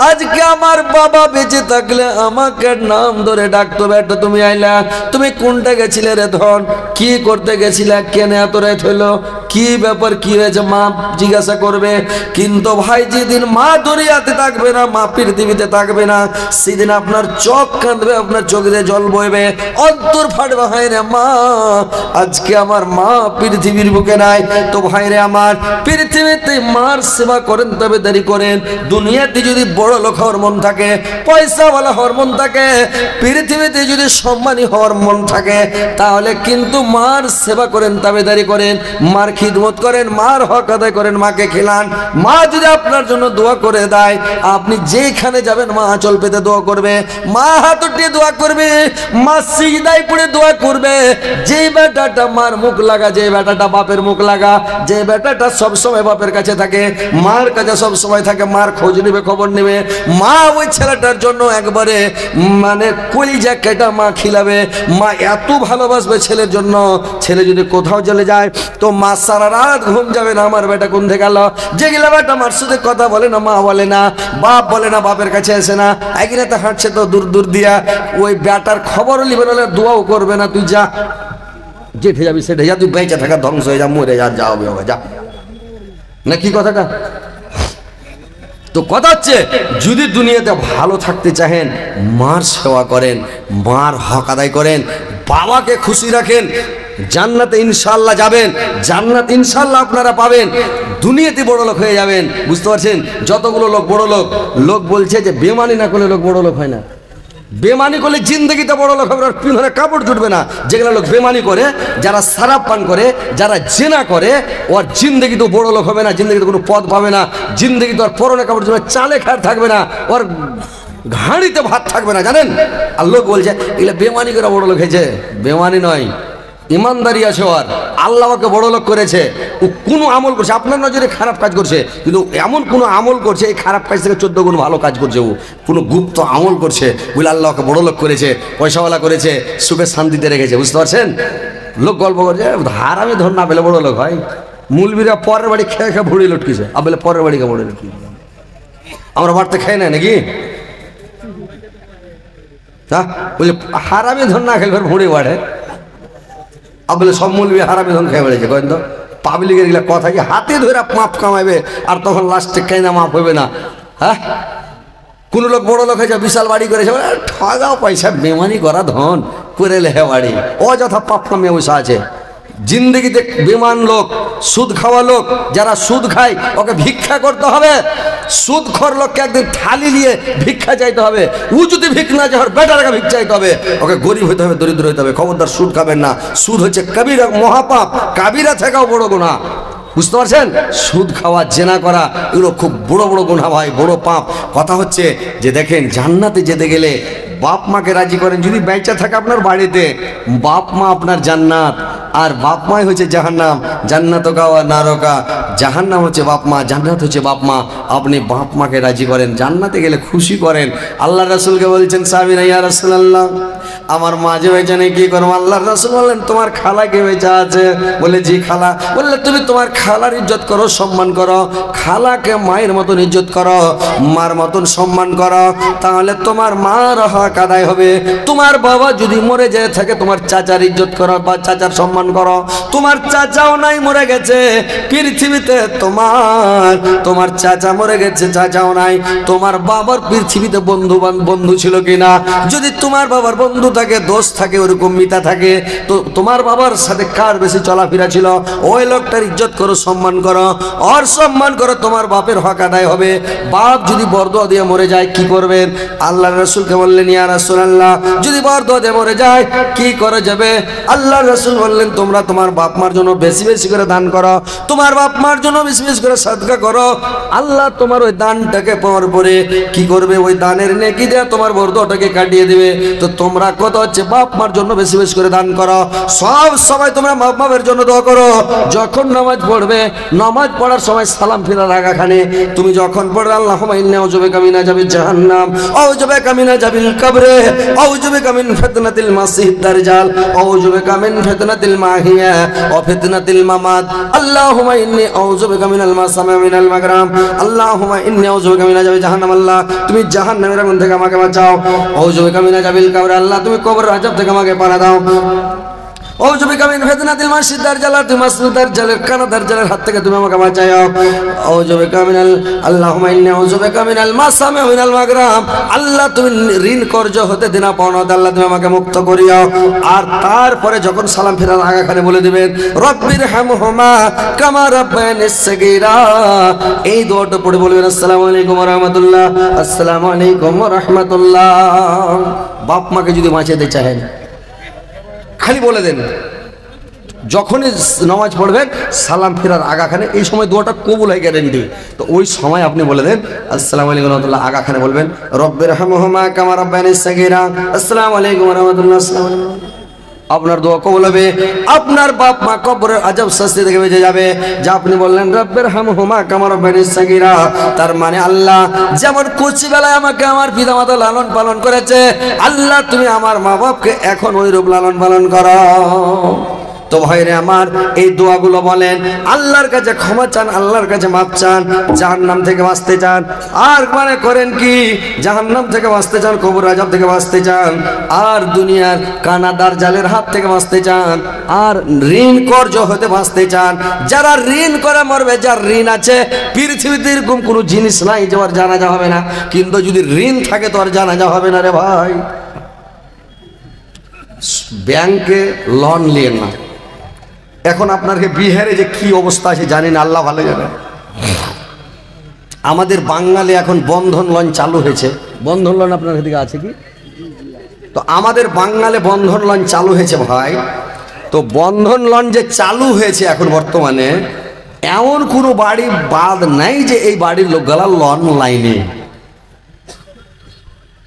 আজকে আমার বাবা বেঁচে থাকলে আমাকে নাম ধরে ডাকতো, বেটা তুমি আইলা, তুমি কোনটা গেছিলে রে ধন, কি করতে গেছিলা, কেন এত রাত হইলো, কি ব্যাপার, কি হয়েছে মা জিজ্ঞাসা করবে। কিন্তু ভাই যেদিন মা দুনিয়াতে থাকবে না, মা পৃথিবীতে থাকবে না, সেদিন আপনার চোখ কাঁদবে, আপনার চোখ দিয়ে জল বইবে, অন্তর ফাটবে। ভাই রে মা, আজকে আমার মা পৃথিবীর বুকে নাই। তো ভাই রে আমার, পৃথিবীতে মার সেবা করেন, তবে দেরি করেন। দুনিয়াতে যদি বড় লোক হওয়ার মন থাকে, পয়সাওয়ালা হওয়ার মন থাকে, পৃথিবীতে যদি সম্মানী হওয়ার মন থাকে, তাহলে কিন্তু মার সেবা করেন, তাবেদারি করেন, মার খিদমত করেন, মার হক আদায় করেন, মাকে খেলান। মা যদি আপনার জন্য দোয়া করে দেয়, আপনি যেখানে যাবেন মা আঁচল পেতে দোয়া করবে, মা হাত উঠিয়ে দোয়া করবে, মা সিজদায় পড়ে দোয়া করবে। যে বেটাটা মার মুখ লাগা, যে বেটাটা বাপের মুখ লাগা, যে বেটাটা সব সময় বাপের কাছে থাকে, মার কাছে সব সময় থাকে, মার খোঁজ নেবে, খবর নেবে, মা ওই ছেলেটার জন্য একবারে মানে কলিজা কেটা মা খিলাবে। মা এত ভালোবাসবে ছেলের জন্য। ছেলে যদি কোথাও চলে যায়, তো মা সারা রাত ঘুম যাবে না, আমার বেটা কোন থেকে গেল। যেগুলা বেটা মার সাথে কথা বলে না, মা বলে না, বাপ বলে না, বাপের কাছে আসে না, একই রাতে হাঁটছে তো দূর দূর দিয়া, ওই বেটার খবরও নিবে না, দোয়াও করবে না। তুই যা, যেঠে যাবি সেটা যা, তুই বেঁচে থাকা ধ্বংস হয়ে যা, মরে যা, যা হবে হবে, যা। না কি কথাটা? তো কথা হচ্ছে, যদি দুনিয়াতে ভালো থাকতে চাহেন, মার সেবা করেন, মার হক আদায় করেন, বাবাকে খুশি রাখেন, জান্নাতে ইনশাআল্লাহ যাবেন, জান্নাত ইনশাআল্লাহ আপনারা পাবেন, দুনিয়াতে বড় লোক হয়ে যাবেন। বুঝতে পারছেন? যতগুলো লোক বড় লোক, লোক বলছে যে বেমানি না করলে লোক বড় লোক হয় না। বেমানি করলে জিন্দগিতে বড় লোক হবে, পিছনে কাপড় জুটবে না। যেগুলো লোক বেমানি করে, যারা সারাপ পান করে, যারা জেনা করে, ওর জিন্দগিতে বড় লোক হবে না, জিন্দগিতে কোনো পদ পাবে না, জিন্দগিতে ওর পরনে কাপড় জুটবে, চালে খাট থাকবে না, ওর ঘাড়িতে ভাত থাকবে না। জানেন? আর লোক বলছে এগুলো বেমানি করে বড় লোক হয়েছে। বেমানি নয়, ইমানদারি আছে ওর। আল্লাহ ওকে বড় লোক করেছে। ও কোনো আমল করছে, আপনার নজরে খারাপ কাজ করছে, কিন্তু এমন কোনো আমল করছে, এই খারাপ কাজ থেকে 14 গুণ ভালো কাজ করছে। ও কোনো গুপ্ত আমল করছে, বলে আল্লাহ ওকে বড় লোক করেছে, পয়সাওয়ালা করেছে, সুখে শান্তিতে রেখেছে। বুঝতে পারছেন? লোক গল্প করছে হারামি ধর না পেলে বড় লোক হয়। মুলবিরা পরের বাড়ি খেয়ে খেয়ে ভুড়ি লটকিছে, বলে পরের বাড়িকে ভুড়ি লটকিছে। আমরা বাড়িতে খাই না নাকি? হ্যাঁ, বলে হারামি ধর না খেলে ভুড়ি বাড়ে, বলে সব মূলবি হারামি ধন খেয়ে বেড়েছে। কয়েন তো পাবলিকের এগুলা কথা কি হাতে ধরে মাপ কামাইবে, আর তখন লাস্টে কেনা মাপ হবে না। হ্যাঁ, কোন লোক বড় লোক হয়েছে, বিশাল বাড়ি করেছে, ঠগাও পয়সা, বেমানি করা ধন করে লেহে বাড়ি, অযথা পাপ কামিয়ে বসে আছে। জিন্দগিতে বেমান লোক, সুদ খাওয়া লোক, যারা সুদ খায় ওকে ভিক্ষা করতে হবে। সুদখোর লোককে একদিন থালি নিয়ে ভিক্ষা চাইতে হবে। ও যদি ভিক না চায়, বেটারকে ভিক্ষা চাইতে হবে। ওকে গরিব হইতে হবে, দরিদ্র হইতে হবে। খবরদার সুদ খাবেন না। সুদ হচ্ছে কবিরা মহাপাপ, কাবিরা থেকেও বড় গুনাহ। বুঝতে পারছেন? সুদ খাওয়া, জেনা করা, এগুলো খুব বড় বড় গুনাহ ভাই, বড় পাপ। কথা হচ্ছে যে দেখেন, জান্নাতে যেতে গেলে বাপ মাকে রাজি করেন। যদি বেঁচে থাকে আপনার বাড়িতে, বাপ মা আপনার জান্নাত, আর বাপ মাই হচ্ছে জাহান্নাম। জান্নাত গাওয়া নারকা, জাহান্নাম হচ্ছে বাপ মা, জান্নাত হচ্ছে বাপ মা। আপনি বাপ মাকে রাজি করেন, জান্নাতে গেলে খুশি করেন। আল্লাহ রাসূলকে বলছেন সাহাবীরা, ইয়া রাসূলুল্লাহ, আমার মা যে বেঁচে নেই, কি করবো? আল্লাহ রাসূল বললেন, তোমার খালাকে বেঁচে আছে। বলে জি খালা। বললে তুমি তোমার খালার ইজ্জত করো, সম্মান করো, খালাকে মায়ের মতন ইজ্জত করো, মার মতন সম্মান করো, তাহলে তোমার মার হক আদায় হবে। তোমার বাবা যদি মরে যায় থাকে, তোমার চাচার ইজ্জত করো বা চাচার সম্মান করো। তোমার চাচাও নাই, মরে গেছে পৃথিবীতে, তোমার চাচা মরে গেছে, চাচাও নাই। তোমার বাবার পৃথিবীতে বন্ধু ছিল কিনা? যদি তোমার বাবার বন্ধু থাকে, দোস্ত থাকে, ওরকম মিতা থাকে, তো তোমার বাবার সাথে কার বেশি চলাফেরা ছিল, ওই লোকটার ইজ্জত করো, সম্মান করো, আর সম্মান করো, তোমার বাপের হক আদায় হবে। বাপ যদি বরদোয়া দিয়ে মরে যায়, কি করবেন? আল্লাহ রাসূলকে বললেন, ইয়া রাসূলুল্লাহ, যদি বরদোয়া দিয়ে মরে যায় কি করা যাবে? আল্লাহ রাসূল বললেন, তোমরা তোমার বাপ মার জন্য বেশি বেশি করে দান করো, তোমার বাপ মার জন্য বেশি বেশি করে সাদকা করো। আল্লাহ তোমার ওই দানটাকে পাওয়ার পরে কি করবে? ওই দানের নেকি দিয়ে তোমার বরদোয়াটাকে কাটিয়ে দেবে। তো তোমরা কত হচ্ছে বাপ মার জন্য বেশি বেশি করে দান করো। সব সময় তোমরা বাপ মায়ের জন্য দোয়া করো। যখন নামাজ পড়বে, নামাজ পড়ার সময় সালাম ফিরার আগাখানে তুমি যখন পড়বে, আল্লাহুম্মা ইন্নী আউযু বিকা মিন আযাবিজ জাহান্নাম, আউযু বিকা মিন আযাবিল কবরে, আউযু বিকা মিন ফিতনাতিল মাসিহিদ দাজ্জাল, আউযু বিকা মিন ফিতনাতিল মাহিয়া ওয়া ফিতনাতিল মামাত, আল্লাহুম্মা ইন্নী আউযু বিকা মিনাল মাসামি ওয়া মিনাল মাগরাম, আল্লাহুম্মা ইন্নী আউযু বিকা মিন আযাবিজ জাহান্নাম, আল্লাহ তুমি জাহান্নামের আগুন থেকে আমাকে বাঁচাও, আউযু বিকা মিন আযাবিল কবর, আল্লাহ তুমি কবরের আযাব থেকে আমাকে পানা দাও, আউযু বিকা মিন ফিতনাতিল মাসিদ দারজালাতি মাসুদ দারজালের কানা দারজালের হাত থেকে তুমি আমাকে বাঁচাও। আউযু বিকা মিনাল আল্লাহুম্মা ইন্নী আউযু বিকা মিনাল মাসামি ওয়া মিনাল মাগরাম। আল্লাহ তুমি ঋণ কর্জ হতে দেনা পাওনা হতে আল্লাহ তুমি আমাকে মুক্ত করিও। আর তারপরে যখন সালাম ফেরার আগাখানে বলে দিবেন রব্বির হামহুমা কামা রাব্বায়ানি সগীরা। এই দোয়াটা পড়ে বলবেন আসসালামু আলাইকুম ওয়া রাহমাতুল্লাহ, আসসালামু আলাইকুম ওয়া রাহমাতুল্লাহ। বাপ মাকে যদি বাঁচাতে চাহেন খালি বলে দেন, যখনই নামাজ পড়বেন সালাম ফেরার আগাখানে এই সময় দোয়াটা কবুল হয় গ্যারেন্টি। তো ওই সময় আপনি বলে দেন আসসালামু আলাইকুম ওয়া রাহমাতুল্লাহ, আগাখানে বলবেন রব্বির হামহুমা কামা রাব্বায়ানি সগীরা, আসসালামু আলাইকুম ওয়া রাহমাতুল্লাহ, আসসালামু আলাইকুম। আপনার দোয়া কবুল হবে, আপনার বাপ মা কবরের আযাব শাস্তি থেকে বেঁচে যাবে। যা আপনি বললেন রব্বির হামহুমা কামা রাব্বায়ানি সগীরা, তার মানে আল্লাহ যেমন কচি বেলায় আমাকে আমার পিতামাতা লালন পালন করেছে, আল্লাহ তুমি আমার মা বাপকে এখন ওই রূপ লালন পালন করো। তো ভাইরে আমার এই দোয়াগুলো বলেন, আল্লাহর কাছে ক্ষমা চান, আল্লাহর কাছে মাপ চান, জাহান্নাম থেকে বাঁচতে চান। আর মানে করেন কি, জাহান্নাম থেকে বাঁচতে চান, কবর আযাব থেকে বাঁচতে চান, আর দুনিয়ার কানাদার জালের হাত থেকে বাঁচতে চান, আর ঋণ কর্জ হতে বাঁচতে চান। যারা ঋণ করে মরবে, যার ঋণ আছে, পৃথিবীতে এরকম কোনো জিনিস নাই যে ওর জানাজা হবে না। কিন্তু যদি ঋণ থাকে তো আর জানাজা হবে না রে ভাই। ব্যাংকে লোন নিয়েন না। এখন আপনাকে বিহারে যে কি অবস্থা আছে জানি না, আল্লাহ ভালো জানে। আমাদের বাঙালি এখন বন্ধন লোন চালু হয়েছে। বন্ধন লোন আপনার দিকে আছে কি? তো আমাদের বাঙালি বন্ধন লোন চালু হয়েছে ভাই। তো বন্ধন লোন যে চালু হয়েছে এখন বর্তমানে, এমন কোনো বাড়ি বাদ নাই যে এই বাড়ির লোকগুলা লোন লাইনে।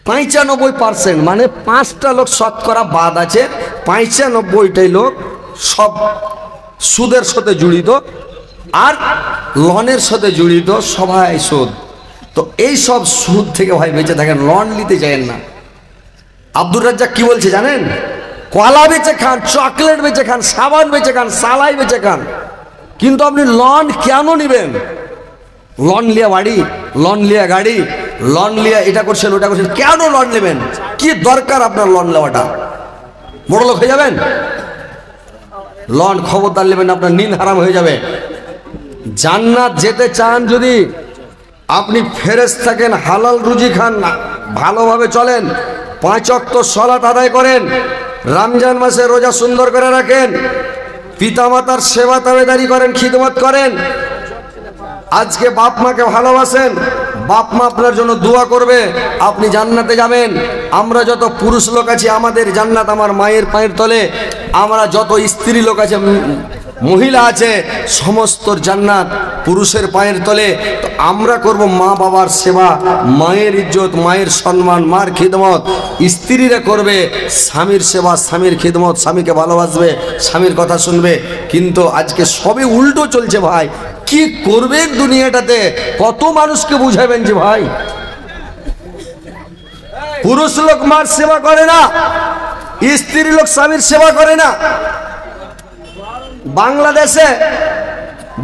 95% মানে 5টা লোক শতকরা বাদ আছে, 95টাই লোক সব সুদের সাথে জড়িত আর লোনের সাথে জড়িত, সবাই সুদ। তো এই সব সুদ থেকে ভাই বেঁচে থাকেন, লোন নিতে চাইেন না। আব্দুর রাজ্জাক কি বলছে জানেন? কলা বেচে খান, চকলেট বেচে খান, সাবান বেচে খান, সালাই বেচে খান, কিন্তু আপনি লোন কেন নেবেন? লোন লিয়া বাড়ি, লোন লিয়া গাড়ি, লোন লিয়া এটা করছেন ওটা করছেন, কেন লোন নেবেন? কি দরকার আপনার লোন নেওয়াটা? বড় লোক হয়ে যাবেন? লোন খবরদার নেবেন, আপনার নিন হারাম হয়ে যাবে। জান্নাত যেতে চান যদি আপনি ফেরেশ থাকেন, হালাল রুজি খান, ভালোভাবে চলেন, 5 ওয়াক্ত সালাত আদায় করেন, রমজান মাসে রোজা সুন্দর করে রাখেন, পিতামাতার সেবা তাবেদারি করেন, খিদমত করেন, আজকে বাপ মাকে ভালোবাসেন, বাপ মা আপনার জন্য দোয়া করবে, আপনি জান্নাতে যাবেন। আমরা যত পুরুষ লোক আছি আমাদের জান্নাত আমার মায়ের পায়ের তলে, আমরা যত স্ত্রী লোক আছে, মহিলা আছে, সমস্ত জান্নাত পুরুষের পায়ের তলে। তো আমরা করব মা বাবার সেবা, মায়ের ইজ্জত, মায়ের সম্মান, মার খিদমত। স্ত্রীরা করবে স্বামীর সেবা, স্বামীর খিদমত, স্বামীকে ভালোবাসবে, স্বামীর কথা শুনবে। কিন্তু আজকে সবই উল্টো চলছে ভাই। কি করবেন দুনিয়াটাতে? কত মানুষকে বুঝাবেন যে ভাই পুরুষ লোক মার সেবা করে না, স্ত্রী লোক স্বামীর সেবা করে না।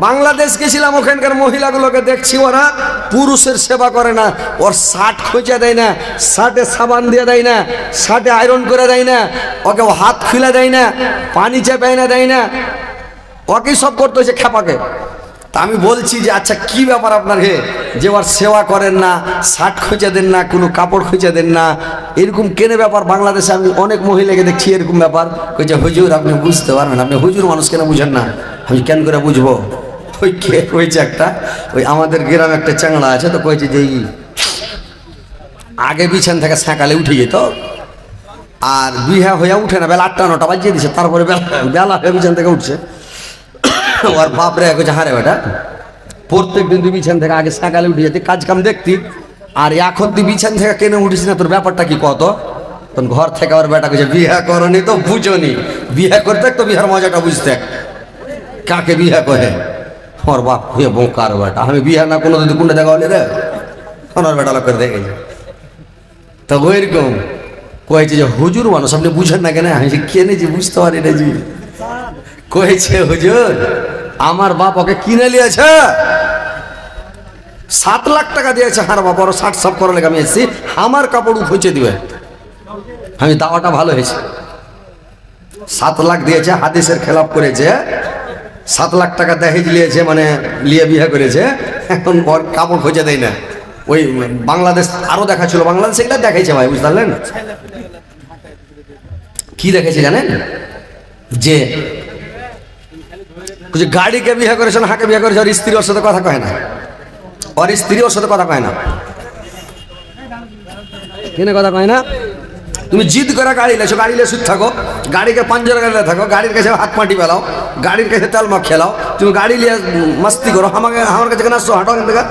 বাংলাদেশ গেছিলাম, ওখানকার মহিলাগুলোকে দেখছি ওরা পুরুষের সেবা করে না। ওর শার্ট খোঁচা দেয় না, শার্টে সাবান দিয়ে দেয় না, শার্টে আয়রন করে দেয় না, ওকে হাত খুলে দেয় না, পানি চেপায় না দেয় না, ওকেই সব করতে হয়েছে খেপাকে। তা আমি বলছি যে আচ্ছা কি ব্যাপার আপনার হে যে ওর সেবা করেন না, শার্ট খুঁজে দেন না, কোনো কাপড় খুঁজে দেন না, এরকম কেনে ব্যাপার? বাংলাদেশে আমি অনেক মহিলাকে দেখছি এরকম ব্যাপার। কইছে হুজুর আপনি বুঝতে পারবেন, আপনি হুজুর মানুষ কেন বুঝেন না? আমি কেন করে বুঝবো? ওই কে কইছে একটা, ওই আমাদের গ্রামে একটা চ্যাংড়া আছে, তো কইছে যে আগে বিছান থেকে সকালে উঠে যেত, আর বিহা হইয়া উঠে না, বেলা 8টা 9টা বাজিয়ে দিছে, তারপরে বেলা হয়ে বিছান থেকে উঠছে। ওর বাপরে কইছে হারে বেটা, প্রত্যেক দিন তুই বিছান থেকে আগে সকালে উঠে যেতি, কাজ কাম দেখতি, আর এখন তুই বিছান থেকে কেন উঠিস না? তোর ব্যাপারটা কি কত? তখন ঘর থেকে ওর বেটা কইছে বিহা করনি তো বুঝনি, বিহা করতে তো বিহার মজাটা বুঝতে, কাকে বিহা করে? ওর বাপ হয়ে বোকার বেটা, আমি বিহা না কোনো দিদি কোনটা দেখা হলে রে, ওর বেটা লোক করে দেখেছে। তো ওইরকম কয়েছে যে হুজুর মানুষ আপনি বুঝেন না কেন? আমি কেনে যে বুঝতে পারি না জি। কয়েছে হুজুর আমার বাপ ওকে কিনে নিয়েছে, 7 লাখ টাকা দিয়েছে, হার বাপ ওর 60 সাপ করা লেগে আমি এসেছি, আমার কাপড় খুঁজে দিবে। আমি দাওয়াটা ভালো হয়েছে, 7 লাখ দিয়েছে, হাদিসের খেলাপ করেছে, 7 লাখ টাকা দহেজ নিয়েছে, মানে লিয়ে বিয়ে করেছে, এখন ওর কাপড় খোঁজে দেয় না। ওই বাংলাদেশ আরো দেখাচ্ছিল, বাংলাদেশ এগুলো দেখাইছে ভাই, বুঝতে পারলেন? কি দেখেছে জানেন? যে গাড়িকে বিয়ে করেছে না হাকে বিয়ে করেছে, ওর স্ত্রী ওর সাথে কথা কয় না, ওর স্ত্রী ওর সাথে কথা কয় না। কেন কথা কয় না? তুমি জিদ করে গাড়ি লেছো, গাড়ি লে সুদ থাকো, গাড়িকে পাঞ্জরা গাড়িলে থাকো, গাড়ির কাছে হাত মাটি পেলাও, গাড়ির কাছে তেল মাখ খেলাও, তুমি গাড়ি নিয়ে মাস্তি করো, আমার কাছে কেন আসছো? হাঁটো থেকে,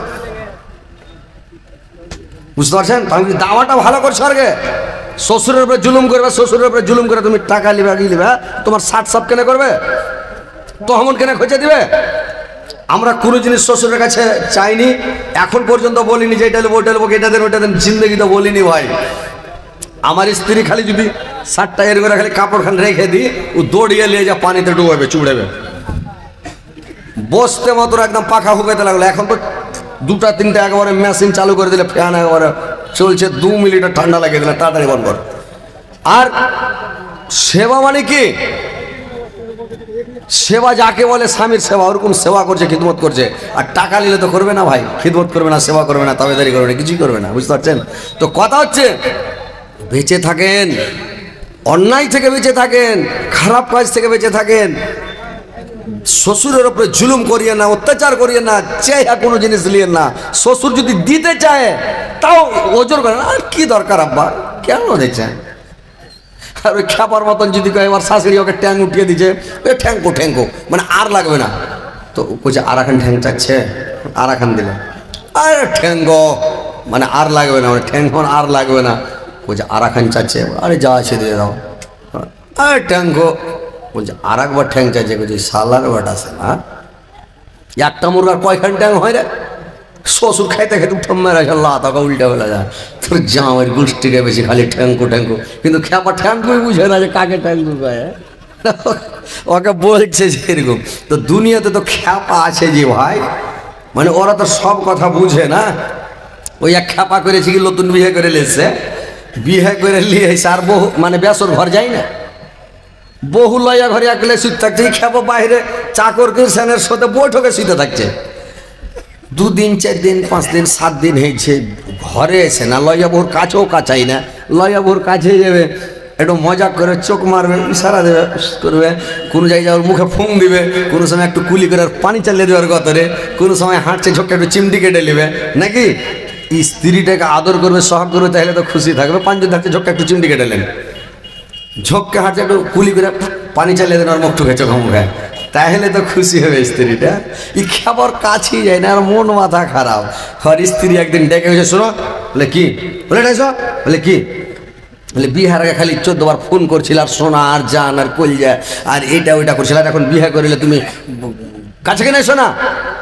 বুঝতে পারছেন? আমি দাওয়াটা ভালো করছো আগে। শ্বশুরের উপরে জুলুম করবে, শ্বশুরের উপরে জুলুম করে তুমি টাকা লিবা গিয়ে লিবা, তোমার ষাট সব কেন করবে? তহমন কেন খোঁজে দিবে? আমরা কোনো জিনিস শ্বশুরের কাছে চাইনি, এখন পর্যন্ত বলিনি যে এটা নেবো ওটা নেবো, এটা দেন ওটা দেন, জিন্দগি তো বলিনি ভাই। আমার স্ত্রী খালি যদি 60টা এর করে খালি কাপড় খান রেখে দিই, ও দৌড়িয়ে নিয়ে যা পানিতে ডুবাবে, চুড়াবে, বসতে মাত্র একদম পাখা হুকাইতে লাগলো। এখন তো 2টা 3টা একেবারে মেশিন চালু করে দিলে, ফ্যান একেবারে চলছে, 2 মিনিটে ঠান্ডা লাগিয়ে দিলে, তাড়াতাড়ি বন্ধ কর। আর সেবা মানে কি? সেবা যাকে বলে স্বামীর সেবা, ওরকম সেবা করছে, খিদমত করছে। আর টাকা নিলে তো করবে না ভাই, খিদমত করবে না, সেবা করবে না, তাবেদারি করবে না, কিছুই করবে না, বুঝতে পারছেন? তো কথা হচ্ছে বেঁচে থাকেন, অন্যায় থেকে বেঁচে থাকেন, খারাপ কাজ থেকে বেঁচে থাকেন, শ্বশুরের উপরে জুলুম করিয়ে না, অত্যাচার করিয়ে না, চেয়ে কোনো জিনিস নিয়ে না। শ্বশুর যদি দিতে চায় তাও ওজোর করে না, আর কি দরকার আব্বা, কেন দিচ্ছে? আর ওই খ্যাপার মতন যদি কয় এবার শাশুড়ি ওকে ট্যাং উঠিয়ে দিচ্ছে, ওই ঠ্যাঙ্কো ঠ্যাঙ্কো, মানে আর লাগবে না। তো বলছে আর এখন ঠ্যাং চাচ্ছে, আর এখন দিলে আরে ঠ্যাঙ্গো, মানে আর লাগবে না, মানে ঠ্যাঙ্গন আর লাগবে না। বলছে আর এখন চাচ্ছে, আরে যা আছে দিয়ে দাও, আরে ঠ্যাঙ্গো। বলছে আর একবার ঠ্যাং চাইছে, বলছে সালার বাট আছে না, একটা মুরগার কয়খান ট্যাং হয় রে? শ্বশুর খাইতে খাইতে উঠম মেরা আল্লাহ তাকে উল্টা বেলা যায়, তোর জামাইয়ের গোষ্ঠীকে বেশি খালি ঠ্যাঙ্কো ঠ্যাঙ্কো, কিন্তু খ্যাপা ঠ্যাঙ্কুই বুঝে না যে কাকে ঠ্যাঙ্কু পায়। ওকে বলছে যে এরকম। তো দুনিয়াতে তো খ্যাপা আছে যে ভাই, মানে ওরা তো সব কথা বুঝে না। ওই এক খ্যাপা করেছে কি, নতুন বিয়ে করে লেছে, বিয়ে করে নিয়ে আর বহু মানে বেসর ঘর যায় না, বহু লয়া ঘরে একলে শুতে থাকছে, খ্যাপা বাইরে চাকর কিষানের সাথে বৈঠকে শুতে থাকছে। 2 দিন 4 দিন 5 দিন 7 দিন হয়েছে, ঘরে এসে না, লয়া বহুর কাছেও কাছাই না, লয়া বহুর কাছে যাবে, একটু মজা করে চোখ মারবে, ইশারা দেবে, করবে, কোনো জায়গায় ওর মুখে ফুং দিবে, কোনো সময় একটু কুলি করে পানি চালিয়ে দেবে ওর গতরে, কোনো সময় হাঁটছে ঝোঁকটা একটু চিমটি কেটে নেবে, নাকি স্ত্রীটাকে আদর করবে, সহাগ করবে, তাহলে তো খুশি থাকবে। পাঞ্জর থাকছে, ঝোঁকটা একটু চিমটি কেটে নেন, ঝোঁককে হাঁটছে একটু কুলি করে পানি চালিয়ে দেন ওর মুখ ঠুকে চোখ মুখে, তাহলে তো খুশি হবে স্ত্রীটা। ই খাবার কাছেই যায় না, আর মন মাথা খারাপ। আর স্ত্রী একদিন ডেকে হয়েছে, শোনো, বলে কি, বলে এসো, বলে কি, বলে বিহার আগে খালি 14 বার ফোন করছিল, আর সোনা আর জান আর কলজা আর এটা ওইটা করছিল, আর এখন বিয়ে করিলে তুমি কাছে কেন এসো না?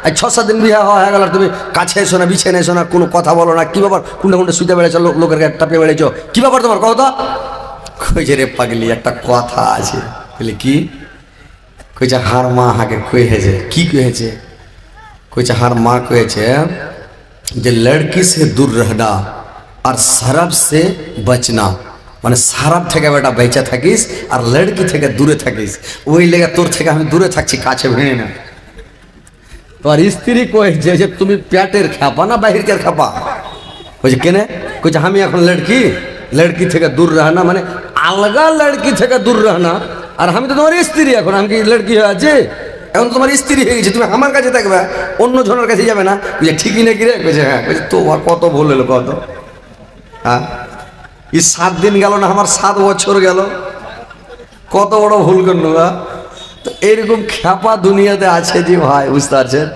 আর 6-7 দিন বিয়ে হয়ে গেল, তুমি কাছে এসো না, বিছানে এসো না, কোনো কথা বলো না, কি ব্যাপার, কোনটা কোনটা শুতে বেড়েছো, লোকের গায়ে টাপে বেড়েছো, কি ব্যাপার তোমার কথা? কইছে রে পাগলি একটা কথা আছে। বলে কি? কইছে হার মা হাকে কয়েছে। কি কয়েছে? কইছে হার মা কয়েছে যে লড়কি সে দূর রহনা আর শরাব সে বচনা, মানে শরাব থেকে বেটা বেঁচে থাকিস আর লড়কি থেকে দূরে থাকিস, ওই লেগে তোর থেকে আমি দূরে থাকছি, কাছে ভেঙে না। তোর স্ত্রী কয়েছে যে তুমি পেটের খাপা না বাহিরকার খাপা? কইছে কেনে? কইছে আমি এখন লড়কি থেকে দূর রহনা, মানে আলগা লড়কি থেকে দূর রহনা, আর আমি তো তোমার স্ত্রী, এখন আমি কি লড়কি হয়ে আছে? এখন তোমার স্ত্রী হয়ে গেছে, তুমি আমার কাছে থাকবে, অন্য জনের কাছে যাবে না। বুঝে ঠিকই নাকি রে? কইছে হ্যাঁ। কইছে তো কত ভুল হলো, কত, হ্যাঁ, এই 7 দিন গেল না, আমার 7 বছর গেল, কত বড় ভুল করলো। তো এরকম খ্যাপা দুনিয়াতে আছে যে ভাই, বুঝতে পারছেন?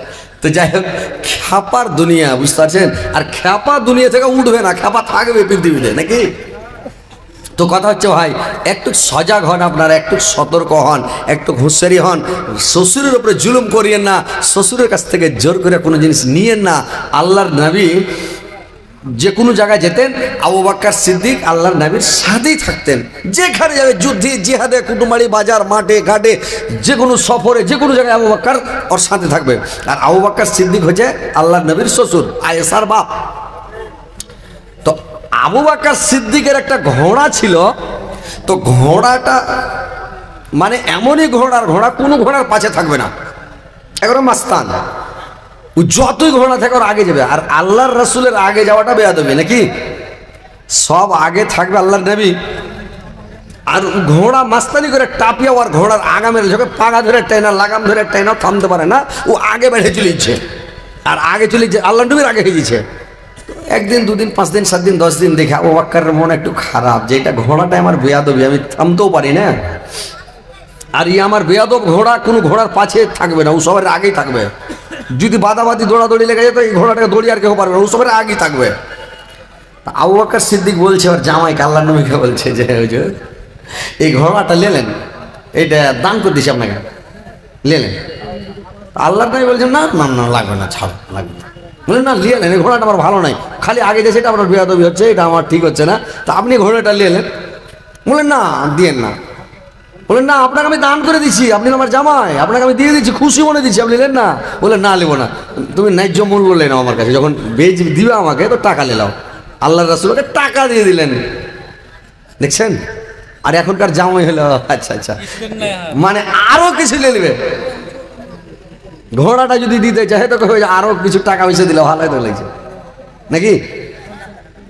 তো যাই হোক, খ্যাপার দুনিয়া, বুঝতে পারছেন? আর খ্যাপা দুনিয়া থেকে উঠবে না, খ্যাপা থাকবে পৃথিবীতে, নাকি? তো কথা হচ্ছে ভাই, একটু সজাগ হন আপনারা, একটু সতর্ক হন, একটু হুঁশিয়ারি হন, শ্বশুরের উপরে জুলুম করিয়েন না, শ্বশুরের কাছ থেকে জোর করে কোনো জিনিস নিয়েন না। আল্লাহর নবী যে কোনো জায়গায় যেতেন, আবু বকর সিদ্দিক আল্লাহর নবীর সাথেই থাকতেন, যেখানে যাবে, যুদ্ধে, জিহাদে, কুটুমারি, বাজার, মাঠে ঘাটে, যে কোনো সফরে, যে কোনো জায়গায় আবু বকর ওর সাথে থাকবে। আর আবু বকর সিদ্দিক হচ্ছে আল্লাহর নবীর শ্বশুর, আয়েশার বাপ। তো আবু বকর সিদ্দিকের একটা ঘোড়া ছিল, তো ঘোড়াটা মানে এমনই ঘোড়া কোনো ঘোড়ার পাশে থাকবে না, একদম মাস্তান। ও যতই ঘোড়া থাকে ওর আগে যাবে। আর আল্লাহর রাসূলের আগে যাওয়াটা বেয়াদবি নাকি? সব আগে থাকবে আল্লাহর নবী, আর ঘোড়া মাস্তানি করে টাপিয়া আর ঘোড়ার আগামের ঝোঁকে পাগা ধরে টেনা লাগাম ধরে টেনা থামতে পারে না, ও আগে বেড়ে চলেছে। আর আগে চলেছে আল্লাহ নবীর আগে হয়ে গেছে। একদিন দুদিন 5 দিন 7 দিন 10 দিন দেখে আবু বকরের মন একটু খারাপ, যে এটা ঘোড়াটা আমার বেয়াদবি, আমি থামতেও পারি না। আর ই আমার বেয়াদব ঘোড়া কোনো ঘোড়ার পাশে থাকবে না, ও সবার আগেই থাকবে। যদি বাদাবাদি দৌড়াদৌড়ি লেগে যায় তো এই ঘোড়াটাকে দৌড়ি আর কেউ পারবে না, ও সবার আগেই থাকবে। আবু বকর সিদ্দিক বলছে ওর জামাই আল্লাহর নবীকে বলছে যে হুজুর এই ঘোড়াটা নিলেন, এটা দান করে দিছি আপনাকে, নিলেন। আল্লাহর নবী বলছেন না না না লাগবে না, ছাড় লাগবে না। বললেন না নিয়ে নেন, এই ঘোড়াটা আমার ভালো নাই, খালি আগে যে সেটা আপনার বেয়াদবি হচ্ছে, এটা আমার ঠিক হচ্ছে না, তা আপনি ঘোড়াটা নিয়ে নেন। বললেন না দিয়েন না। বললেন না আপনাকে আমি দান করে দিচ্ছি, আপনি আমার জামাই, আপনাকে আমি দিয়ে দিচ্ছি, খুশি মনে দিচ্ছি, আপনি নিলেন না। বললেন না নেবো না, তুমি ন্যায্য মূল্য লেনাও আমার কাছে, যখন বেচ দিবে আমাকে তো টাকা নিলাও। আল্লাহ রাসূলকে টাকা দিয়ে দিলেন, দেখছেন। আর এখনকার জামাই হলো আচ্ছা আচ্ছা, মানে আরো কিছু নিয়ে নেবে। ঘোড়াটা যদি দিতে চায় তো আরো কিছু টাকা পয়সা দিলে ভালো হয়তো লাগছে নাকি?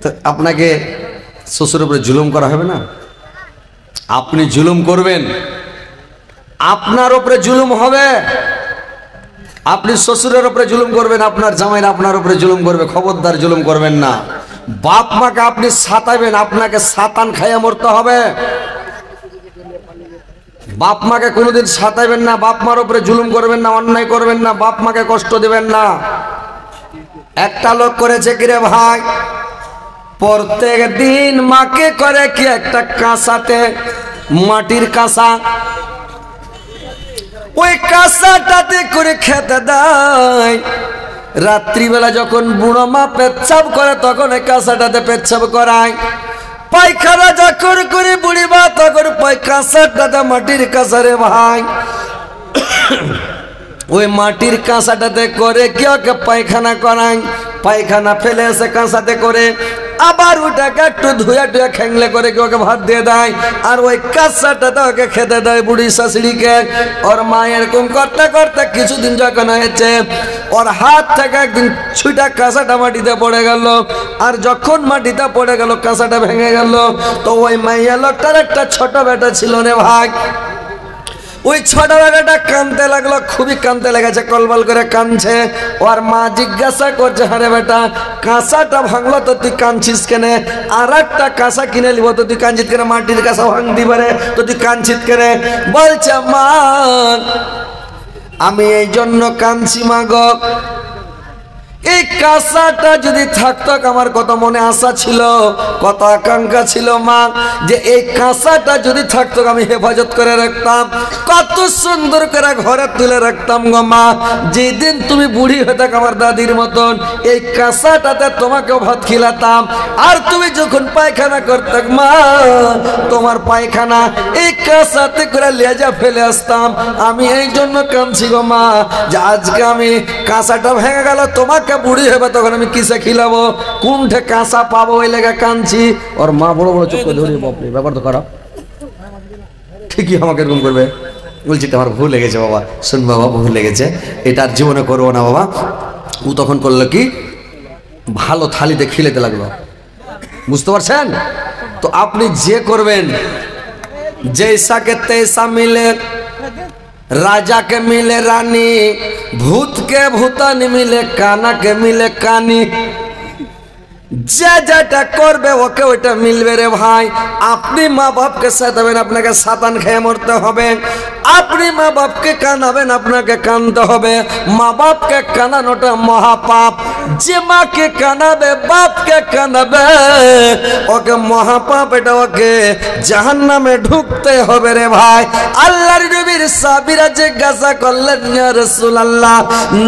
তো আপনাকে শ্বশুরের উপরে জুলুম করা হবে না, আপনি জুলুম করবেন, আপনার উপরে জুলুম হবে। আপনি শ্বশুরের উপরে জুলুম করবেন, আপনার জামাইরা আপনার উপরে জুলুম করবে, খবরদার জুলুম করবেন না। বাপ মাকে আপনি সাতাবেন, আপনাকে সাতান খাইয়া মরতে হবে। বাপ মাকে কোনোদিন সাতাইবেন না, বাপ মার উপরে জুলুম করবেন না, অন্যায় করবেন না, বাপ মাকে কষ্ট দেবেন না। একটা লোক করেছে কি রে ভাই, প্রত্যেক দিন মাকে করে কি একটা কাঁসাতে, মাটির কাঁসা, ওই কাঁসাটাতে করে খেতে দেয়। রাত্রিবেলা যখন বুড়ো মা পেচ্ছাপ করে তখন ওই কাঁসাটাতে পেচ্ছাপ করায়। পায়খানা যখন করে বুড়ি মা তখন কাঁসাটাতে, মাটির কাঁসারে ভাই, ওই মাটির কাঁসাটাতে করে কি ওকে পায়খানা করায়। পায়খানা ফেলে এসে কাঁসাতে করে আবার ওটাকে একটু ধুয়া টুয়া খেংলে করে কি ওকে ভাত দিয়ে দেয়, আর ওই কাঁসাটাতে ওকে খেতে দেয় বুড়ি শাশুড়িকে। ওর মা এরকম করতে করতে কিছুদিন যখন হয়েছে, ওর হাত থেকে একদিন ছুটা কাঁসাটা মাটিতে পড়ে গেল। আর যখন মাটিতে পড়ে গেল কাঁসাটা ভেঙে গেল, তো ওই মাইয়া লোকটার একটা ছোট বেটা ছিল রে ভাই, ওই ছোট বেটাটা কাঁদতে লাগলো, খুবই কাঁদতে লেগেছে, কলবল করে কাঁদছে। ওর মা জিজ্ঞাসা করছে, আরে বেটা কাঁসাটা ভাঙলো তো তুই কাঁদছিস কেনে? আর একটা কাঁসা কিনে নিব তো তুই কাঁদছিস কেনে? মাটির কাঁসা ভাঙতে পারে তো তুই কাঁদছিস কেনে? বলছে মা আমি এই জন্য কাঁদছি মা গো, এই কাঁসাটা যদি থাকতো আমার কত মনে আশা ছিল, কত আকাঙ্ক্ষা ছিল মা, যে এই কাঁসাটা যদি থাকতো আমি হেফাজত করে রাখতাম, কত সুন্দর করে ঘরে তুলে রাখতাম গো মা। যেদিন তুমি বুড়ি হয়ে থাক আমার দাদির মতন, এই কাঁসাটাতে তোমাকেও ভাত খিলাতাম, আর তুমি যখন পায়খানা করতাম মা, তোমার পায়খানা এই কাঁসাতে করে লেজা ফেলে আসতাম। আমি এই জন্য কাঁদছি গো মা, যে আজকে আমি কাঁসাটা ভেঙে গেল, তোমাকে বুড়ি হবে তখন আমি কিসে খিলাবো, কোনঠে কাঁসা পাবো, ওই লেগে কাঁদছি। ওর মা বড় বড় চোখ ধরে, বাপরে ব্যাপার তো খারাপ, ঠিকই আমাকে এরকম করবে। বলছি তোমার ভুল লেগেছে বাবা, শুন বাবা ভুল লেগেছে, এটা আর জীবনে করবো না বাবা। ও তখন করলো কি, ভালো থালিতে খিলেতে লাগলো, বুঝতে পারছেন? তো আপনি যে করবেন, জৈসাকে তৈসা মিলে, রাজাকে মিলে রানী, ভূতকে ভূতানি মিলে, কানাকে মিলে কানি, যে যেটা করবে ওকে ওইটা মিলবে রে ভাই। আপনি মা বাপকে সাতাবেন, আপনাকে সাতান খেয়ে মরতে হবে। আপনি মা বাপকে কানাবেন, আপনাকে কানতে হবে। মা বাপকে কানানোটা মহাপাপ। যে মাকে কানাবে, বাপকে কানাবে, ওকে মহাপাপ, এটা ওকে জাহান্নামে ঢুকতে হবে রে ভাই। আল্লাহর নবীর সাহাবীরা জিজ্ঞাসা করলেন, ইয়া রাসূলুল্লাহ,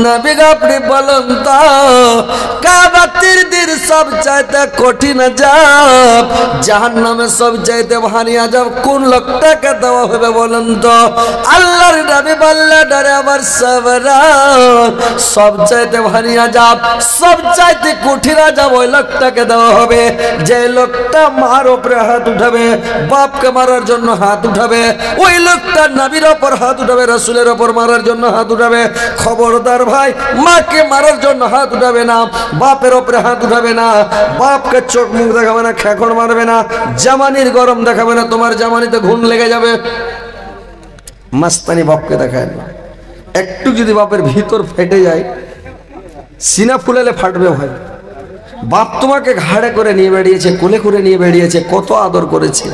নবী আপনি বলুন তো কিয়ামতের দিন সব চাইতে কঠিন আযাব, জাহান্নামে সব চাইতে ভারী আযাব কোন লোকটাকে দেওয়া হবে বলুন তো? আল্লাহর নবী বললেন, আরে আমার সাহাবারা, সব চাইতে ভারী আযাব সব চাইতে কোটি রাজা ওই লোকটাকে দেওয়া হবে যে লোকটা মার উপরে হাত উঠাবে, বাপকে মারার জন্য হাত উঠাবে, ওই লোকটা নবীর ওপর হাত উঠাবে, রাসূলের ওপর মারার জন্য হাত উঠাবে। খবরদার ভাই, মাকে মারার জন্য হাত উঠাবে না, বাপের ওপরে হাত উঠাবে না, বাপকে চোখ মুখ দেখাবে না, খেকড় মারবে না, জামানির গরম দেখাবে না, তোমার জামানিতে ঘুণ লেগে যাবে। মাস্তানি বাপকে দেখায় না। একটু যদি বাপের ভিতর ফেটে যায়, সিনা ফুলালে ফাটবে ভাই। বাপ তোমাকে ঘাড়ে করে নিয়ে বেরিয়েছে, কোলে করে নিয়ে বেরিয়েছে, কত আদর করেছে,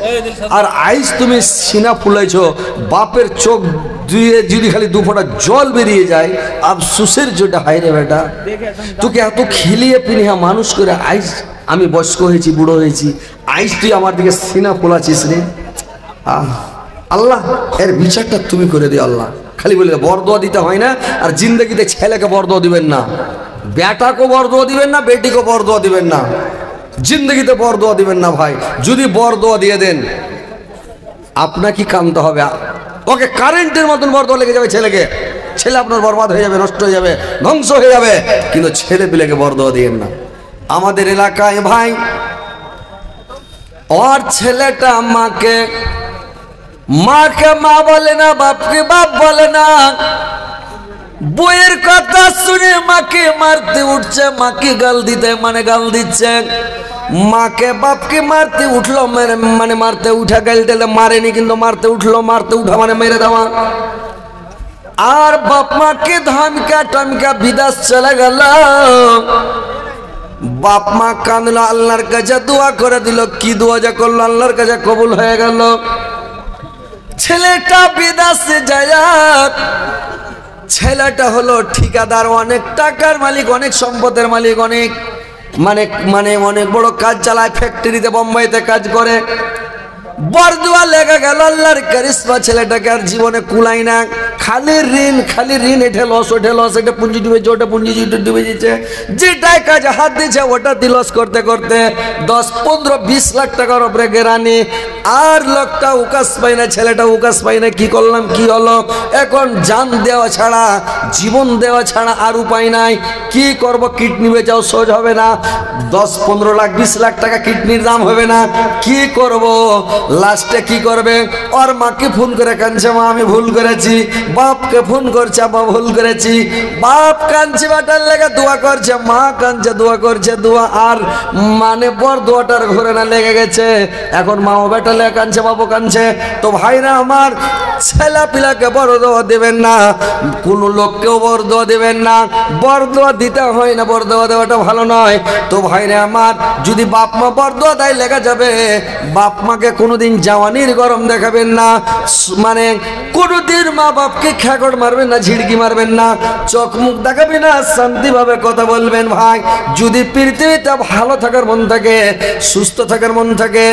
আর আইস তুমি সিনা ফুলাইছো। বাপের চোখ দিয়ে যদি খালি দু ফোঁটা জল বেরিয়ে যায়, আফসোসের যেটা হায় রে বেটা, তোকে এত খিলিয়ে পিনিয়া মানুষ করে আইস আমি বয়স্ক হয়েছি, বুড়ো হয়েছি, আইস তুই আমার দিকে সিনা ফুলাছিস রে। আল্লাহ এর বিচারটা তুমি করে দিও আল্লাহ। খালি বলে বরদোয়া দিতে হয় না, আর জিন্দগিতে ছেলেকে বরদোয়া দিবেন না, বেটাকে বরদোয়া দিবেন না, বেটিকে বরদোয়া দিবেন না, জিন্দগিতে বরদোয়া দিবেন না ভাই। যদি বরদোয়া দিয়ে দেন আপনাকে কামতে হবে, ওকে কারেন্টের মতন বরদোয়া লেগে যাবে ছেলেকে, ছেলে আপনার বরবাদ হয়ে যাবে, নষ্ট হয়ে যাবে, ধ্বংস হয়ে যাবে। কিন্তু ছেলে পিলেকে বরদোয়া দিয়েন না। আমাদের এলাকায় ভাই ওর ছেলেটা মাকে মা বলে না, বাপকে বাপ বলে না, বইয়ের কথা শুনে মাকে মারতে উঠছে, মাকে গাল দিতে মানে গাল দিচ্ছে, মাকে বাপকে মারতে উঠলো মানে মারতে উঠা, গাল দিলে মারেনি কিন্তু মারতে উঠলো, মারতে উঠা মানে মেরে দেওয়া। আর বাপ মাকে ধমকা টমকা বিদেশ চলে গেল, বাপ মা কাঁদলো, আল্লাহর কাছে দোয়া করে দিল, কি দোয়া যা করলো আল্লাহর কাছে কবুল হয়ে গেল। ছেলেটা বিদেশে যায়, ছেলেটা হলো ঠিকাদার, অনেক টাকার মালিক, অনেক সম্পদের মালিক, অনেক মানে অনেক বড় কাজ চালায়, ফ্যাক্টরিতে বোম্বাইতে কাজ করে। বরদোয়া লেগে গেল, আল্লাহর কারিশমা ছেলেটাকে আর জীবনে কুলাই না, খালি ঋণ, এঠে লস ওঠে লস, এটা পুঁজি ডুবেছে, ওটা পুঁজি ডুবে দিচ্ছে, যেটাই কাজে হাত দিচ্ছে ওটা লস করতে করতে 10-15-20 লাখ টাকার উপরে গেরানি। আর লোকটা উকাস পাই না, ছেলেটা উকাস পাই না, কি করলাম কি হলো, এখন জান দেওয়া ছাড়া, জীবন দেওয়া ছাড়া আর উপায় নাই। কি করব, কিডনি বেচাও সহজ হবে না, 10-15 লাখ 20 লাখ টাকা কিডনির দাম হবে না, কি করব। লাস্টে কি করবে, ওর মাকে ফোন করে কাঁদছে, মা আমি ভুল করেছি, বাপকে ফোন করছে, মা ভুল করেছি, বাপ কাঁদছে বেটার লেগে দোয়া করছে, মা কাঁদছে দোয়া করছে, দোয়া আর মানে বর দোয়াটার ঘরে না লেগে গেছে। এখন মাও বেটা লেগে কাঁদছে, বাবু কাঁদছে। তো ভাইরা আমার, ছেলে পিলাকে বড় দোয়া দেবেন না, কোন লোককেও বড় দোয়া দেবেন না, বড় দোয়া দিতে হয় না, বড় দোয়া দেওয়াটা ভালো নয়। তো ভাইরা আমার, যদি বাপ মা বড় দোয়া দেয় লেগে যাবে, বাপ মাকে কোনোদিন জাওয়ানির গরম দেখাবেন না, মানে কোনোদিন মা বাপকে খেকড় মারবেন না, ঝিড়কি মারবেন না, চোখ মুখ দেখাবেন না, শান্তিভাবে কথা বলবেন। ভাই যদি পৃথিবীতে ভালো থাকার মন থাকে, সুস্থ থাকার মন থাকে,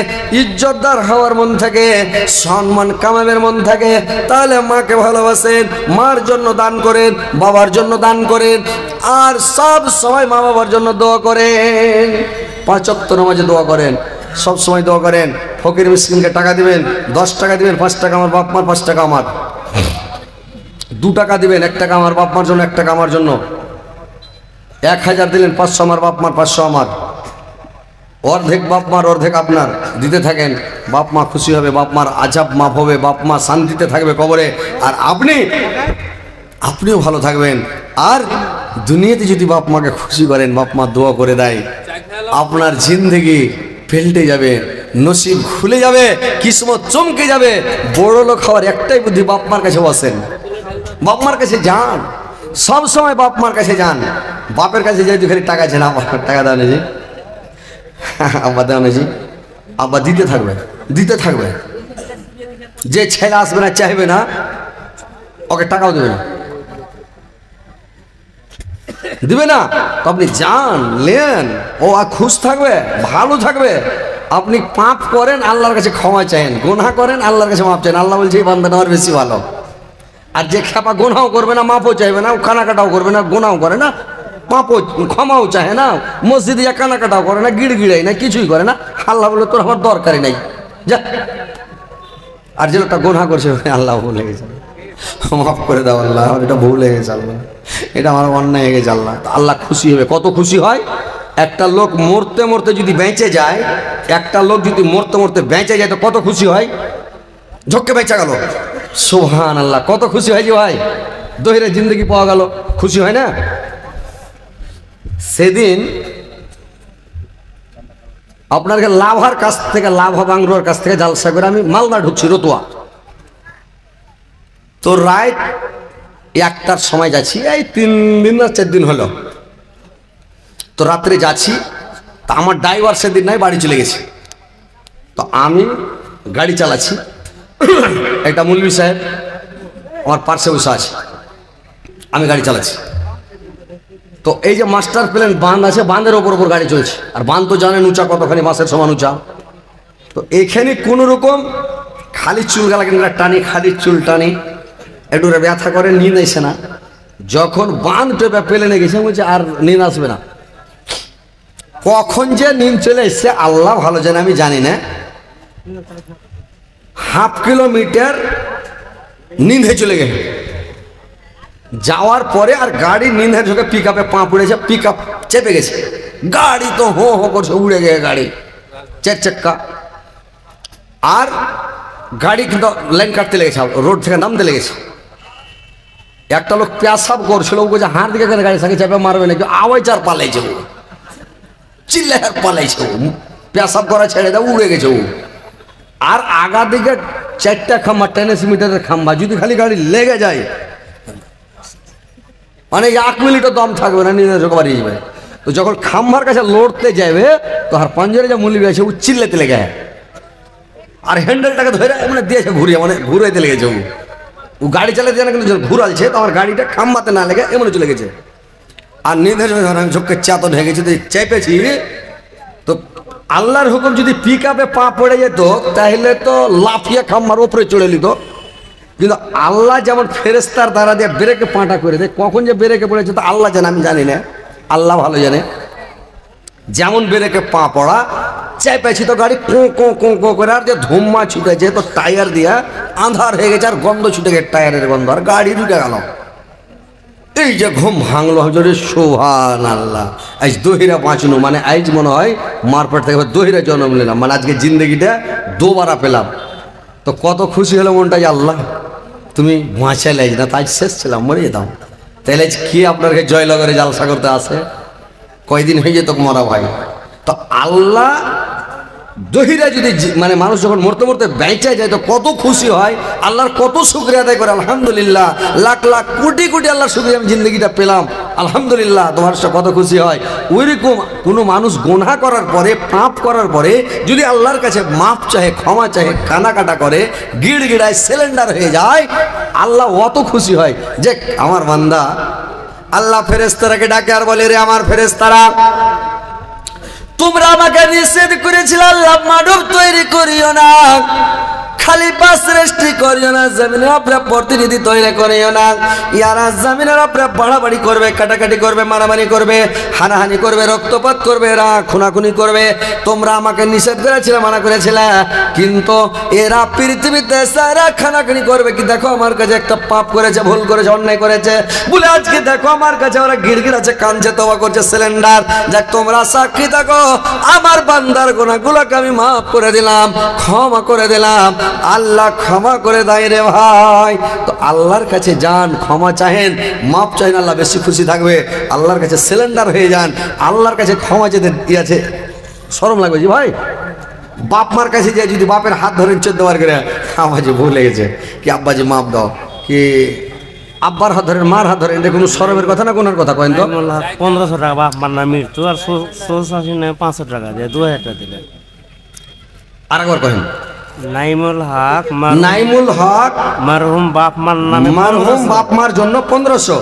ইজ্জতদার হওয়ার মন থাকে, সম্মান কামাবের মন থাকে, তাহলে মাকে ভালোবাসেন, মার জন্য দান করেন, বাবার জন্য দান করেন, আর সব সময় মা বাবার জন্য দোয়া করেন। 5 ওয়াক্ত নামাজে দোয়া করেন, সব সময় দোয়া করেন। ফকির মিসকিনকে টাকা দিবেন, 10 টাকা দিবেন, 5 টাকা আমার বাপ মার, 5 টাকা আমার, 2 টাকা দিবেন, 1 টাকা আমার বাপ মার জন্য, 1 টাকা আমার জন্য, 1000 দিলেন, 500 আমার বাপ মার, 500 আমার, অর্ধেক বাপ মার অর্ধেক আপনার, দিতে থাকেন। বাপ মা খুশি হবে, বাপ মার আজাব মাফ হবে, বাপ মা শান্তিতে থাকবে কবরে, আর আপনিও ভালো থাকবেন। আর দুনিয়াতে যদি বাপ মাকে খুশি করেন, বাপ মা দোয়া করে দেয়, আপনার জিন্দেগি পেল্টে যাবে, নসিব খুলে যাবে, কিসমত চমকে যাবে। বড় লোক হওয়ার একটাই বুদ্ধি, বাপ মার কাছে বসেন, বাপ মার কাছে যান, সব সময় বাপ মার কাছে যান। বাপের কাছে যেহেতু খালি টাকা আছে না, টাকা দেওয়া নেই, আব্বা দেওয়া নেই, আব্বা দিতে থাকবে। যে ছেলে আসবে না, চাইবে না, ওকে টাকাও দেবে না, দিবে না, তো আপনি যান, নেন, ও আর খুশ থাকবে, ভালো থাকবে। আপনি পাপ করেন, আল্লাহর কাছে ক্ষমা চাইেন, গুনাহ করেন, আল্লাহর কাছে মাপ চাইেন। আল্লাহ বলছে এই বান্দাটা আমার বেশি ভালো। আর যে খেপা গুনাহও করবে না, মাপও চাইবে না, কানাকাটাও করবে না, গুনাহও করে না, পাপও ক্ষমাও চাহে না, মসজিদে যা কানাকাটাও করে না, গিড়গিড়াই না, কিছুই করে না, আল্লাহ বলে তোর আমার দরকারই নাই, যা। আর যে লোকটা গুনাহ করছে, আল্লাহ ভুলে গেছে, মাফ করে দাও আল্লাহ, আমার এটা ভুল হয়ে গেছে আল্লাহ। এটা আমার অন্যায় হয়ে গেছে। আল্লাহ আল্লাহ খুশি হবে। কত খুশি হয়? একটা লোক মরতে মরতে যদি বেঁচে যায়, একটা লোক যদি মরতে মরতে বেঁচে যায় তো কত খুশি হয়? ঝক্কে বেঁচে গেল, সুবহান আল্লাহ, কত খুশি হয় যে ভাই দহিরে জিন্দগি পাওয়া গেল, খুশি হয় না? সেদিন আপনাকে লাভার কাছ থেকে, লাভা বাংলোর কাছ থেকে জালসা করে আমি মালদা ঢুকছি রতুয়া। তো রাত 1টার সময় যাচ্ছি, এই 3 দিন না 4 দিন হলো। তো রাত্রে যাচ্ছি, তা আমার ড্রাইভার সেদিন নাই, বাড়ি চলে গেছে। তো আমি গাড়ি চালাচ্ছি, একটা মৌলভী সাহেব আমার পার্শ্বে বসে আছে, আমি গাড়ি চালাচ্ছি। তো এই যে মাস্টার প্ল্যান বাঁধ আছে, বাঁধের ওপর ওপর গাড়ি চলছে, আর বাঁধ তো জানেন উঁচা কতখানি, মাসের সমান উঁচা। তো এখানে কোনো রকম খালি চুল গালা কিংবা টানি, খালি চুল টানি, একটু ব্যথা করে, নিয়ে এসে না। যখন বাঁধ টেপে প্লেনে গেছে বলছে আর নিন আসবে না। কখন যে নিন চলে এসছে আল্লাহ ভালো জানে, আমি জানি না। 1/2 কিলোমিটার নিন্দে চলে গেছে। যাওয়ার পরে আর গাড়ি নিন্দে ঝোঁকে পিক আপে পা পড়েছে, পিক আপ চেপে গেছে, গাড়ি তো হো হো করছে, উড়ে গেছে গাড়ি 4 চাক্কা। আর গাড়ি কিন্তু লাইন কাটতে লেগেছে, রোড থেকে নামতে লেগেছে। একটা লোক পেশাব করছিল, ও বলছে হাঁড় দিকে গাড়ি সাথে চেপে মারবে নাকি, আওয়াজ আর পালাইছে, ও চিল্লে আর পালাইছে, ও পেশাব করা ছেড়ে দেয়, উড়ে গেছে ও। আর আগা দিকে 4টা খাম্বা, 10 মিটারের খাম্বা, যদি খালি গাড়ি লেগে যায় মানে 1 মিনিটও দম থাকবে না, নিজের চোখে বাড়িয়ে যাবে। তো যখন খাম্বার কাছে লড়তে যাবে তো আর পাঞ্জারে যা মুলি আছে ও চিল্লাতে লেগে, আর হ্যান্ডেলটাকে ধরে মানে দিয়েছে ঘুরিয়ে, মানে ঘুরাইতে লেগেছে। ও গাড়ি চালাতে জানে কিন্তু যখন ঘুরালছে তো আমার গাড়িটা খাম্বাতে না লেগে এমন চলে গেছে। আর নির্দেশ আমি চোখকে চাতো ঢেকে গেছি, চেপেছি। তো আল্লাহর হুকুম যদি পিক আপে পা পড়ে যেত তাহলে তো লাফিয়ে খাম্বার ওপরে চলে নিত। কিন্তু আল্লাহ যেমন ফেরেস্তার দ্বারা দিয়ে ব্রেকে পাটা করে দেয়, কখন যে ব্রেকে পড়েছে তো আল্লাহ জানে, আমি জানি না, আল্লাহ ভালো জানে। যেমন ব্রেকে পা পড়া, চেপেছি তো গাড়ি কো কো কো কো করে, আর যে ধুম্মা ছুটেছে তো টায়ার দিয়া আন্ধার হয়ে গেছে, আর গন্ধ ছুটে গেছে, টায়ারের গন্ধ, আর গাড়ি ঢুকে গেল। এই যে ঘুম ভাঙলো হজরে, সুবহান আল্লাহ। আজ দহিরা বাঁচনু, মানে আজ মনে হয় মারপেট থেকে দহিরা জন্ম নিলাম, মানে আজকে জিন্দগিটা দুবারা পেলাম। তো কত খুশি হলো মনটা যে আল্লাহ তুমি বাঁচাইলে, না তাই শেষ ছিলাম, মরে যেতাম। তাহলে কি আপনাকে জয়নগরে জালসা করতে আসে? কয়দিন হয়ে যেত মরা ভাই। তো আল্লাহ দহিরা যদি মানে মানুষ যখন মরতে মরতে বেঁচে যায় তো কত খুশি হয়, আল্লাহর কত শুকরিয়া আদায় করে, আলহামদুলিল্লাহ, লাখ লাখ কোটি কোটি আল্লাহর শুকরিয়া, আমি জিন্দগিটা পেলাম, আলহামদুলিল্লাহ। তোমার সাথে কত খুশি হয়। ওইরকম কোনো মানুষ গুনাহ করার পরে, পাপ করার পরে যদি আল্লাহর কাছে মাপ চাহে, ক্ষমা চাহে, কানাকাটা করে, গিড়গিড়ায় সিলিন্ডার হয়ে যায়, আল্লাহ অত খুশি হয় যে আমার বান্দা। আল্লাহ ফেরেশতারাকে ডাকে আর বলে, রে আমার ফেরেশতারা, তোমরা আমাকে নিষেধ করেছিল আল্লাহ মানব তৈরি করিও না, খালি পাঁচ সৃষ্টি করিও না, জমিনের উপরে প্রতিনিধি তৈরি করিও না। ইয়ারা জমিনের উপরে বাড়াবাড়ি করবে, কাটাকাটি করবে, মারামারি করবে, হানাহানি করবে, রক্তপাত করবে, এরা খুনাখুনি করবে। তোমরা আমাকে নিষেধ করেছিলে, মানা করেছিলে, কিন্তু এরা পৃথিবীতে সারা খানাখানি করবে। কি দেখো আমার কাছে একটা পাপ করেছে, ভুল করেছে, অন্যায় করেছে বলে আজকে দেখো আমার কাছে ওরা গিড়গিড় আছে, কাঁদছে, তওবা করছে, সিলিন্ডার। যাক তোমরা সাক্ষী থাকো, আমার বান্দার গুনাহগুলোকে আমি মাফ করে দিলাম, ক্ষমা করে দিলাম। আল্লাহ ক্ষমা করে দেয় রে ভাই। তো আল্লাহর কাছে যান, ক্ষমা চাহেন, মাপ চাহেন, আল্লাহ বেশি খুশি থাকবে। আল্লাহর কাছে সিলিন্ডার হয়ে যান, আল্লাহর কাছে ক্ষমা যেতে আছে, শরম লাগবে জি ভাই। বাপ মার কাছে যে যদি বাপের হাত ধরেন 14 বার করে, আব্বাজি ভুল লেগেছে, কি আব্বাজি মাপ দাও, কি আব্বার হাত ধরেন, মার হাত ধরেন, এটা কোনো শরমের কথা না, কোনের কথা কয়েন তো? 1500 টাকা বাপ মার নাম মৃত্যু, আর 500 টাকা দিয়ে 2000 টাকা দিলেন। আর একবার কহেন। নাইমুল হক, নাইমুল হক মারহুম বাপ মার নামে, মারহুম বাপ মার জন্য 1500।